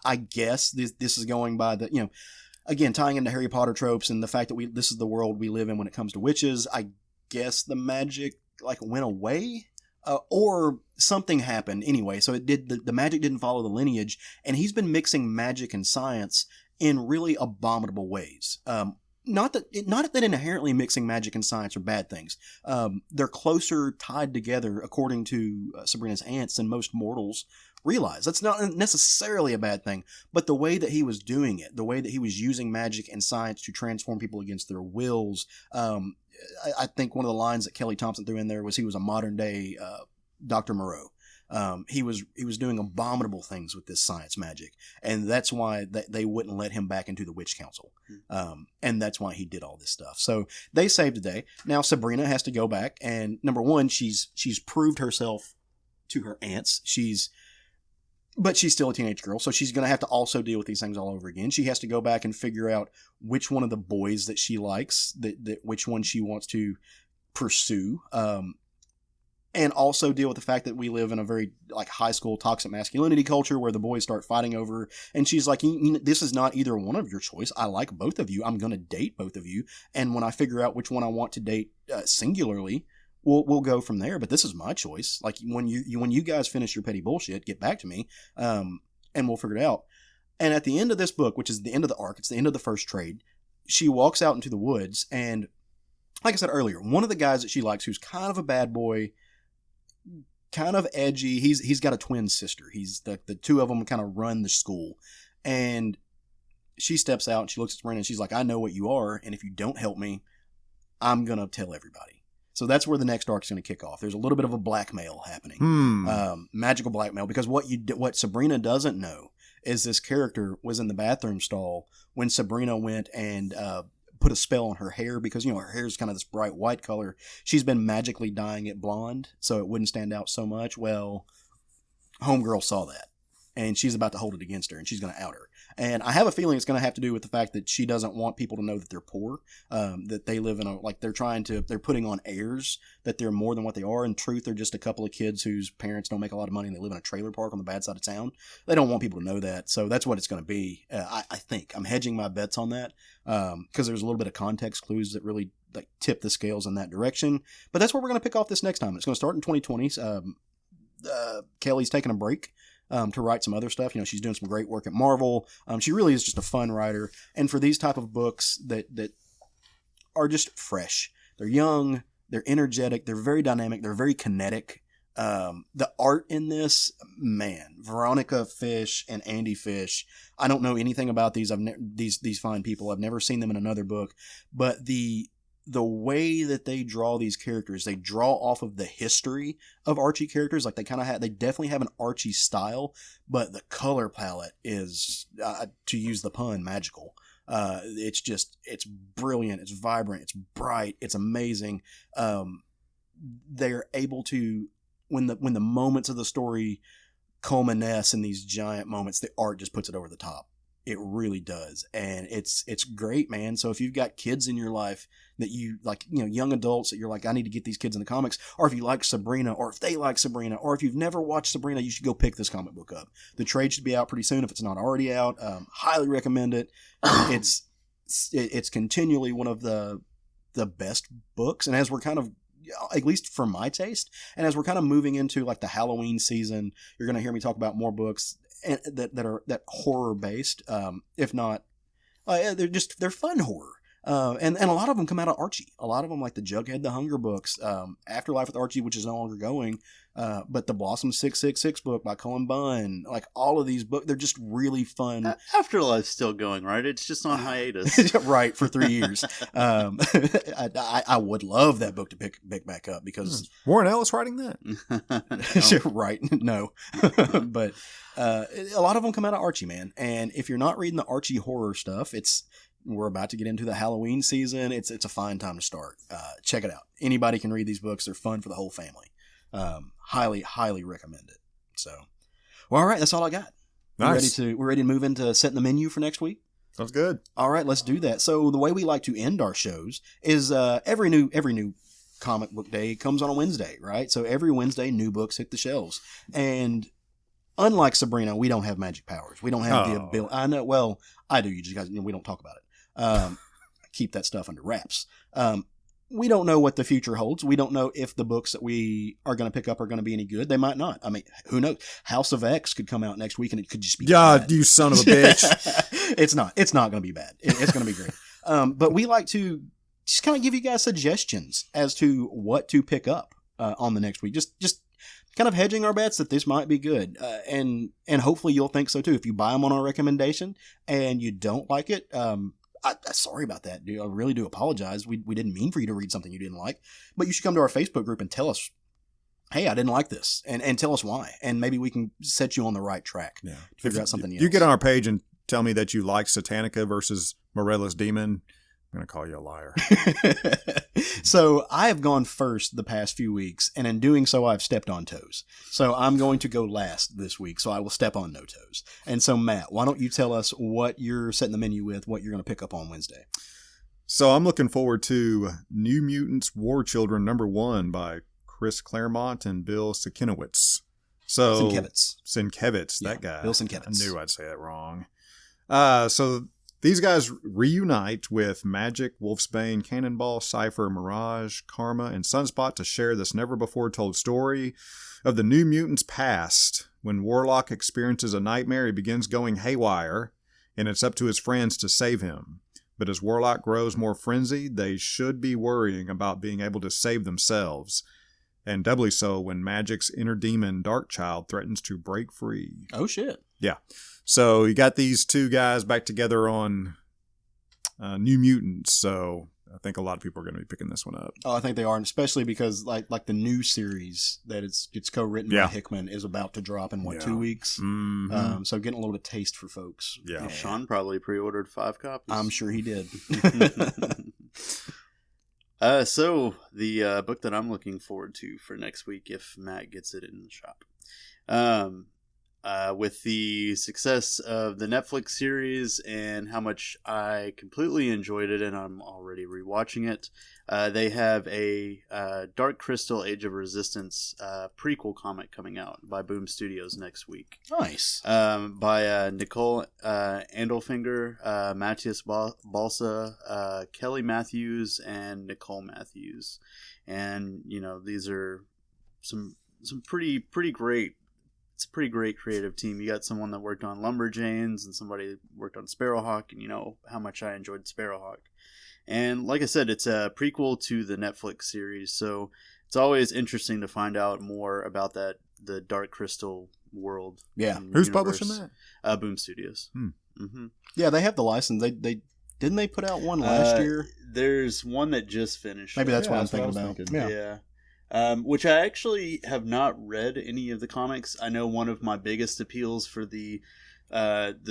I guess this is going by the, again, tying into Harry Potter tropes and the fact that this is the world we live in when it comes to witches. I guess the magic went away, or something happened anyway. So the magic didn't follow the lineage, and he's been mixing magic and science in really abominable ways. Not that inherently mixing magic and science are bad things. They're closer tied together, according to Sabrina's aunts, than most mortals realize. That's not necessarily a bad thing, but the way that he was doing it, the way that he was using magic and science to transform people against their wills. I think one of the lines that Kelly Thompson threw in there was he was a modern day Dr. Moreau. He was doing abominable things with this science magic, and that's why they wouldn't let him back into the witch council. And that's why he did all this stuff. So they saved the day. Now Sabrina has to go back, and number one, she's proved herself to her aunts. But she's still a teenage girl, so she's going to have to also deal with these things all over again. She has to go back and figure out which one of the boys that she likes, which one she wants to pursue, and also deal with the fact that we live in a very high school toxic masculinity culture where the boys start fighting over her. And she's like, this is not either one of your choice. I like both of you. I'm going to date both of you. And when I figure out which one I want to date singularly, we'll go from there. But this is my choice. When you guys finish your petty bullshit, get back to me, and we'll figure it out. And at the end of this book, which is the end of the arc, it's the end of the first trade, she walks out into the woods, and like I said earlier, one of the guys that she likes, who's kind of a bad boy, kind of edgy, he's got a twin sister. He's the two of them kind of run the school, and she steps out and she looks at Sabrina and she's like, I know what you are, and if you don't help me, I'm gonna tell everybody. So that's where the next arc is going to kick off. There's a little bit of a blackmail happening, magical blackmail, because what Sabrina doesn't know is this character was in the bathroom stall when Sabrina went and put a spell on her hair, because her hair is kind of this bright white color. She's been magically dyeing it blonde so it wouldn't stand out so much. Well, homegirl saw that, and she's about to hold it against her, and she's going to out her. And I have a feeling it's going to have to do with the fact that she doesn't want people to know that they're poor, that they live in they're putting on airs that they're more than what they are. In truth, they're just a couple of kids whose parents don't make a lot of money and they live in a trailer park on the bad side of town. They don't want people to know that. So that's what it's going to be. I think I'm hedging my bets on that, because there's a little bit of context clues that really tip the scales in that direction. But that's where we're going to pick off this next time. It's going to start in 2020. Kelly's taking a break to write some other stuff. She's doing some great work at Marvel. She really is just a fun writer. And for these type of books that are just fresh, they're young, they're energetic, they're very dynamic, they're very kinetic. The art in this, man, Veronica Fish and Andy Fish, I don't know anything about these. These fine people. I've never seen them in another book, but the way that they draw these characters, they draw off of the history of Archie characters. They definitely have an Archie style, but the color palette is, to use the pun, magical. It's brilliant. It's vibrant. It's bright. It's amazing. They're able to, when the moments of the story culminate in these giant moments, the art just puts it over the top. It really does. And it's great, man. So if you've got kids in your life that you young adults that you're like, I need to get these kids in the comics, or if you like Sabrina, or if they like Sabrina, or if you've never watched Sabrina, you should go pick this comic book up. The trade should be out pretty soon if it's not already out. Highly recommend it. It's continually one of the the best books. And as we're kind of, at least for my taste, and as we're kind of moving into like the Halloween season, you're going to hear me talk about more books that are horror based. If not, they're fun horror. And a lot of them come out of Archie. A lot of them, like the Jughead the Hunger books, Afterlife with Archie, which is no longer going, but the Blossom 666 book by Cullen Bunn, like all of these books, they're just really fun. Afterlife's still going, right? It's just on hiatus. Right, for 3 years. I would love that book to pick back up because... Warren Ellis writing that? Right, no. But a lot of them come out of Archie, man. And if you're not reading the Archie horror stuff, we're about to get into the Halloween season. It's a fine time to start. Check it out. Anybody can read these books. They're fun for the whole family. Highly, highly recommend it. So, well, all right, that's all I got. Nice. We're ready to move into setting the menu for next week. Sounds good. All right, let's do that. So the way we like to end our shows is every new comic book day comes on a Wednesday, right? So every Wednesday, new books hit the shelves. And unlike Sabrina, we don't have magic powers. We don't have the ability. I know. Well, I do. You just guys, we don't talk about it. Keep that stuff under wraps. We don't know what the future holds. We don't know if the books that we are going to pick up are going to be any good. They might not. I mean, who knows? House of X could come out next week and it could just be bad. You son of a bitch. It's not going to be bad. It's going to be great. But we like to just kind of give you guys suggestions as to what to pick up on the next week. Just kind of hedging our bets that this might be good. And hopefully you'll think so too. If you buy them on our recommendation and you don't like it, sorry about that, dude. I really do apologize. We didn't mean for you to read something you didn't like, but you should come to our Facebook group and tell us, hey, I didn't like this, and tell us why, and maybe we can set you on the right track. Yeah. To figure out something else. You get on our page and tell me that you like Satanica versus Morella's Demon, I'm going to call you a liar. So I have gone first the past few weeks, and in doing so, I've stepped on toes. So I'm going to go last this week, so I will step on no toes. And so, Matt, why don't you tell us what you're setting the menu with, what you're going to pick up on Wednesday? So I'm looking forward to New Mutants War Children #1 by Chris Claremont and Bill Sienkiewicz. Sienkiewicz, that guy. Bill Sienkiewicz. I knew I'd say that wrong. So these guys reunite with Magic, Wolfsbane, Cannonball, Cypher, Mirage, Karma, and Sunspot to share this never-before-told story of the New Mutants' past. When Warlock experiences a nightmare, he begins going haywire, and it's up to his friends to save him. But as Warlock grows more frenzied, they should be worrying about being able to save themselves. And doubly so when Magic's inner demon, Darkchild, threatens to break free. Oh, shit. Yeah. So you got these two guys back together on New Mutants. So I think a lot of people are going to be picking this one up. Oh, I think they are, and especially because like the new series that it's co-written by Hickman is about to drop in 2 weeks. Mm-hmm. So getting a little bit of taste for folks. Yeah. Sean probably pre-ordered 5 copies. I'm sure he did. So the book that I'm looking forward to for next week, if Matt gets it in the shop, with the success of the Netflix series and how much I completely enjoyed it, and I'm already rewatching it, they have a Dark Crystal Age of Resistance prequel comic coming out by Boom Studios next week. Nice. By Nicole Andelfinger, Matthias Balsa, Kelly Matthews, and Nicole Matthews. And, you know, these are some pretty great. It's a pretty great creative team. You got someone that worked on Lumberjanes and somebody that worked on Sparrowhawk, and you know how much I enjoyed Sparrowhawk. And like I said, it's a prequel to the Netflix series, so it's always interesting to find out more about the Dark Crystal world. Yeah. Who's publishing that? Boom Studios. Mm-hmm. Yeah, they have the license. They didn't they put out one last year? There's one that just finished. Maybe that's what I'm thinking about. Yeah. Which I actually have not read any of the comics. I know one of my biggest appeals for the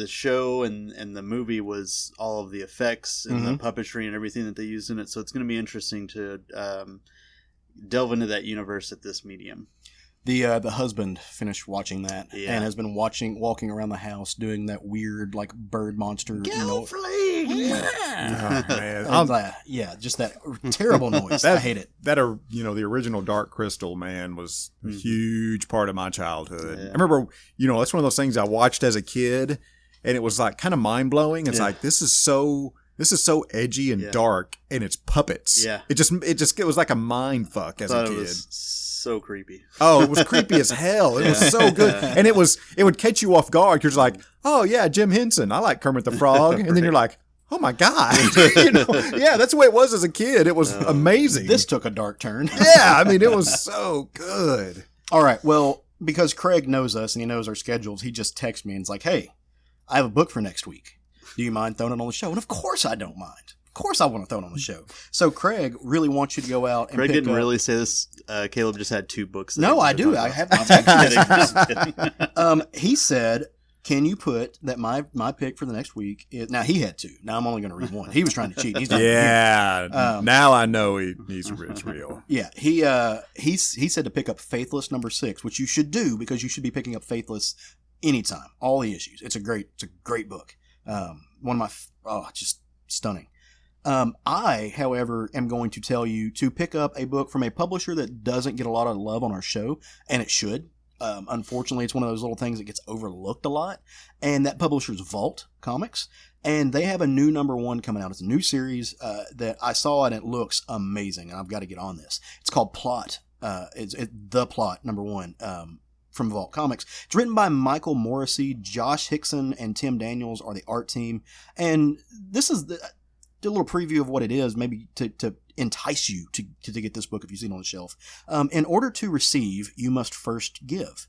show and the movie was all of the effects and the puppetry and everything that they used in it. So it's going to be interesting to delve into that universe at this medium. The husband finished watching that and has been walking around the house doing that weird like bird monster. Just that terrible noise. I hate it. The original Dark Crystal, man, was a huge part of my childhood. Yeah. I remember, that's one of those things I watched as a kid, and it was like kind of mind blowing. It's like, this is so this is so edgy and dark, and it's puppets. Yeah. It was like a mind fuck as a kid. It was so creepy. Oh, it was creepy as hell. It was so good. And it would catch you off guard. You're just like, oh yeah, Jim Henson. I like Kermit the Frog. And then you're like, oh my God. Yeah, that's the way it was as a kid. It was amazing. This took a dark turn. Yeah, I mean, it was so good. All right, well, because Craig knows us and he knows our schedules, he just texts me and is like, hey, I have a book for next week. Do you mind throwing it on the show? And of course I don't mind. Of course I want to throw it on the show. So Craig really wants you to go out and Craig pick didn't up... really say this. Caleb just had 2 books. No, I do. I have my text. He said, can you put that my pick for the next week is... Now, he had 2. Now I'm only going to read 1. He was trying to cheat. He's not now I know it's real. Yeah, he said to pick up Faithless number 6, which you should do because you should be picking up Faithless anytime, all the issues. It's a great book. One of my just stunning. I, however, am going to tell you to pick up a book from a publisher that doesn't get a lot of love on our show, and it should. Unfortunately, it's one of those little things that gets overlooked a lot, and that publisher's Vault Comics, and they have a new number 1 coming out. It's a new series that I saw, and it looks amazing, and I've got to get on this. It's called Plot. It's The Plot, number 1. From Vault Comics. It's written by Michael Morrissey, Josh Hickson, and Tim Daniels are the art team. And this is a little preview of what it is, maybe to entice you to get this book if you've seen it on the shelf. In order to receive, you must first give.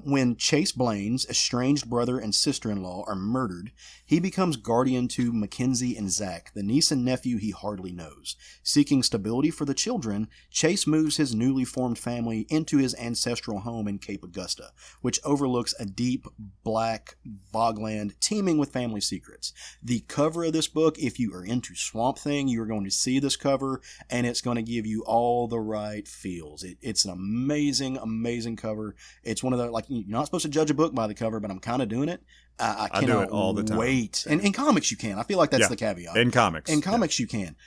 When Chase Blaine's estranged brother and sister-in-law are murdered, he becomes guardian to Mackenzie and Zach, the niece and nephew he hardly knows. Seeking stability for the children, Chase moves his newly formed family into his ancestral home in Cape Augusta, which overlooks a deep, black bogland teeming with family secrets. The cover of this book, if you are into Swamp Thing, you are going to see this cover, and it's going to give you all the right feels. It's an amazing, amazing cover. It's one of the, like, you're not supposed to judge a book by the cover, but I'm kind of doing it. I cannot do it all the time. Wait. And in comics you can. I feel like that's the caveat. In comics. In comics you can.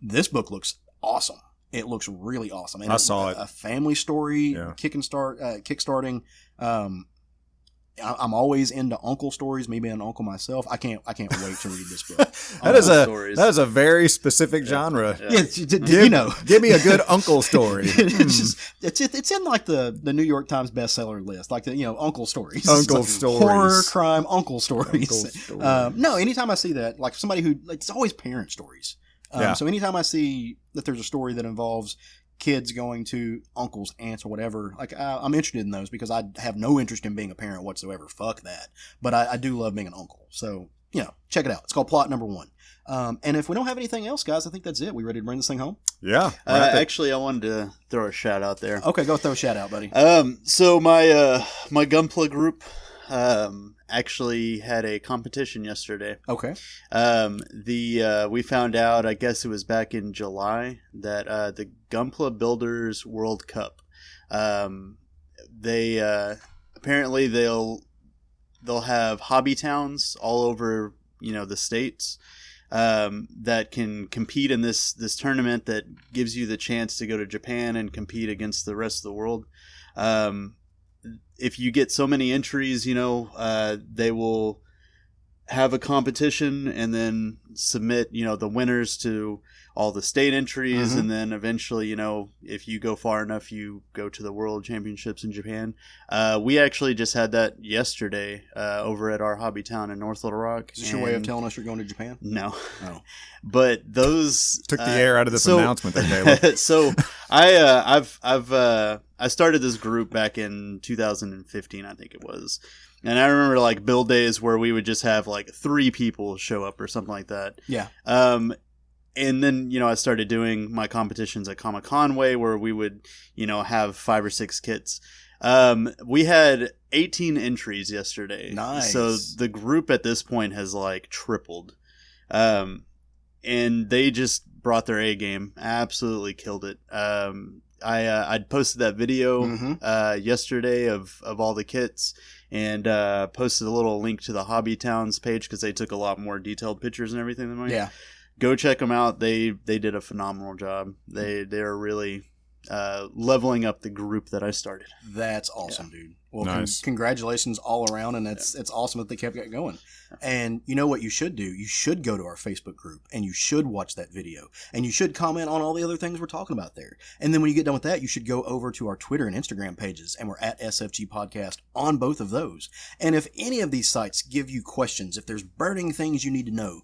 This book looks awesome. It looks really awesome. And I saw it. A family story, kickstarting. I'm always into uncle stories. Me being an uncle myself, I can't wait to read this book. that is a very specific genre. Yeah. Give me a good uncle story. It's in like the New York Times bestseller list, like uncle stories, stories, horror, crime, uncle stories. No, anytime I see that, like somebody who, it's always parent stories. So anytime I see that there's a story that involves kids going to uncles, aunts, or whatever, like I'm interested in those because I have no interest in being a parent whatsoever. Fuck that. But I do love being an uncle. So, check it out. It's called Plot number 1. And if we don't have anything else, guys, I think that's it. We ready to bring this thing home? Yeah. Actually, I wanted to throw a shout out there. Okay, go throw a shout out, buddy. So my Gunpla group actually had a competition yesterday. Okay. We found out, I guess it was back in July, that the Gunpla Builders World Cup, they apparently they'll have hobby towns all over the states that can compete in this tournament that gives you the chance to go to Japan and compete against the rest of the world. If you get so many entries, they will have a competition and then submit, the winners to all the state entries. Mm-hmm. And then eventually, if you go far enough, you go to the world championships in Japan. We actually just had that yesterday over at our hobby town in North Little Rock. Is this your way of telling us you're going to Japan? No. Oh. But those took the air out of this announcement there, Caleb. So I started this group back in 2015, I think it was. And I remember like build days where we would just have like 3 people show up or something like that. Yeah. And then, I started doing my competitions at Comic Conway where we would, have 5 or 6 kits. We had 18 entries yesterday. Nice. So the group at this point has like tripled. And they just brought their A game. Absolutely killed it. I posted that video yesterday of all the kits and posted a little link to the Hobby Towns page because they took a lot more detailed pictures and everything than mine. Yeah. Go check them out. They did a phenomenal job. They're really leveling up the group that I started. That's awesome, dude. Well, Nice. Congratulations all around, and it's awesome that they kept it going. And you know what you should do? You should go to our Facebook group, and you should watch that video, and you should comment on all the other things we're talking about there. And then when you get done with that, you should go over to our Twitter and Instagram pages, and we're at SFG Podcast on both of those. And if any of these sites give you questions, if there's burning things you need to know,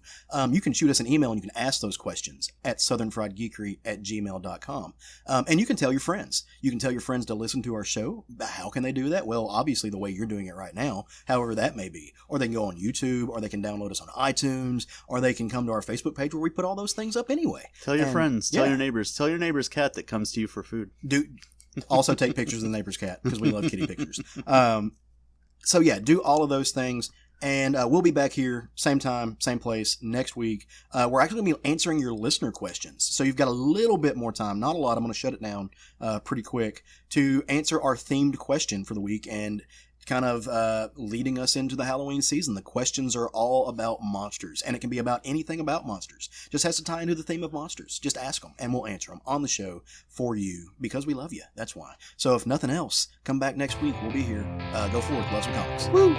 you can shoot us an email, and you can ask those questions at southernfriedgeekery@gmail.com. And you can tell your friends. You can tell your friends to listen to our show. How can they do that? Well, obviously the way you're doing it right now, however that may be. Or they can go on YouTube, or they can download us on iTunes, or they can come to our Facebook page where we put all those things up anyway. Tell your friends, tell your neighbors, tell your neighbor's cat that comes to you for food. Also take pictures of the neighbor's cat, because we love kitty pictures. So yeah, do all of those things. And we'll be back here, same time, same place, next week. We're actually going to be answering your listener questions. So you've got a little bit more time, not a lot. I'm going to shut it down pretty quick to answer our themed question for the week and kind of leading us into the Halloween season. The questions are all about monsters, and it can be about anything about monsters. Just has to tie into the theme of monsters. Just ask them, and we'll answer them on the show for you, because we love you. That's why. So if nothing else, come back next week. We'll be here. Go forth. Love some comics. Woo!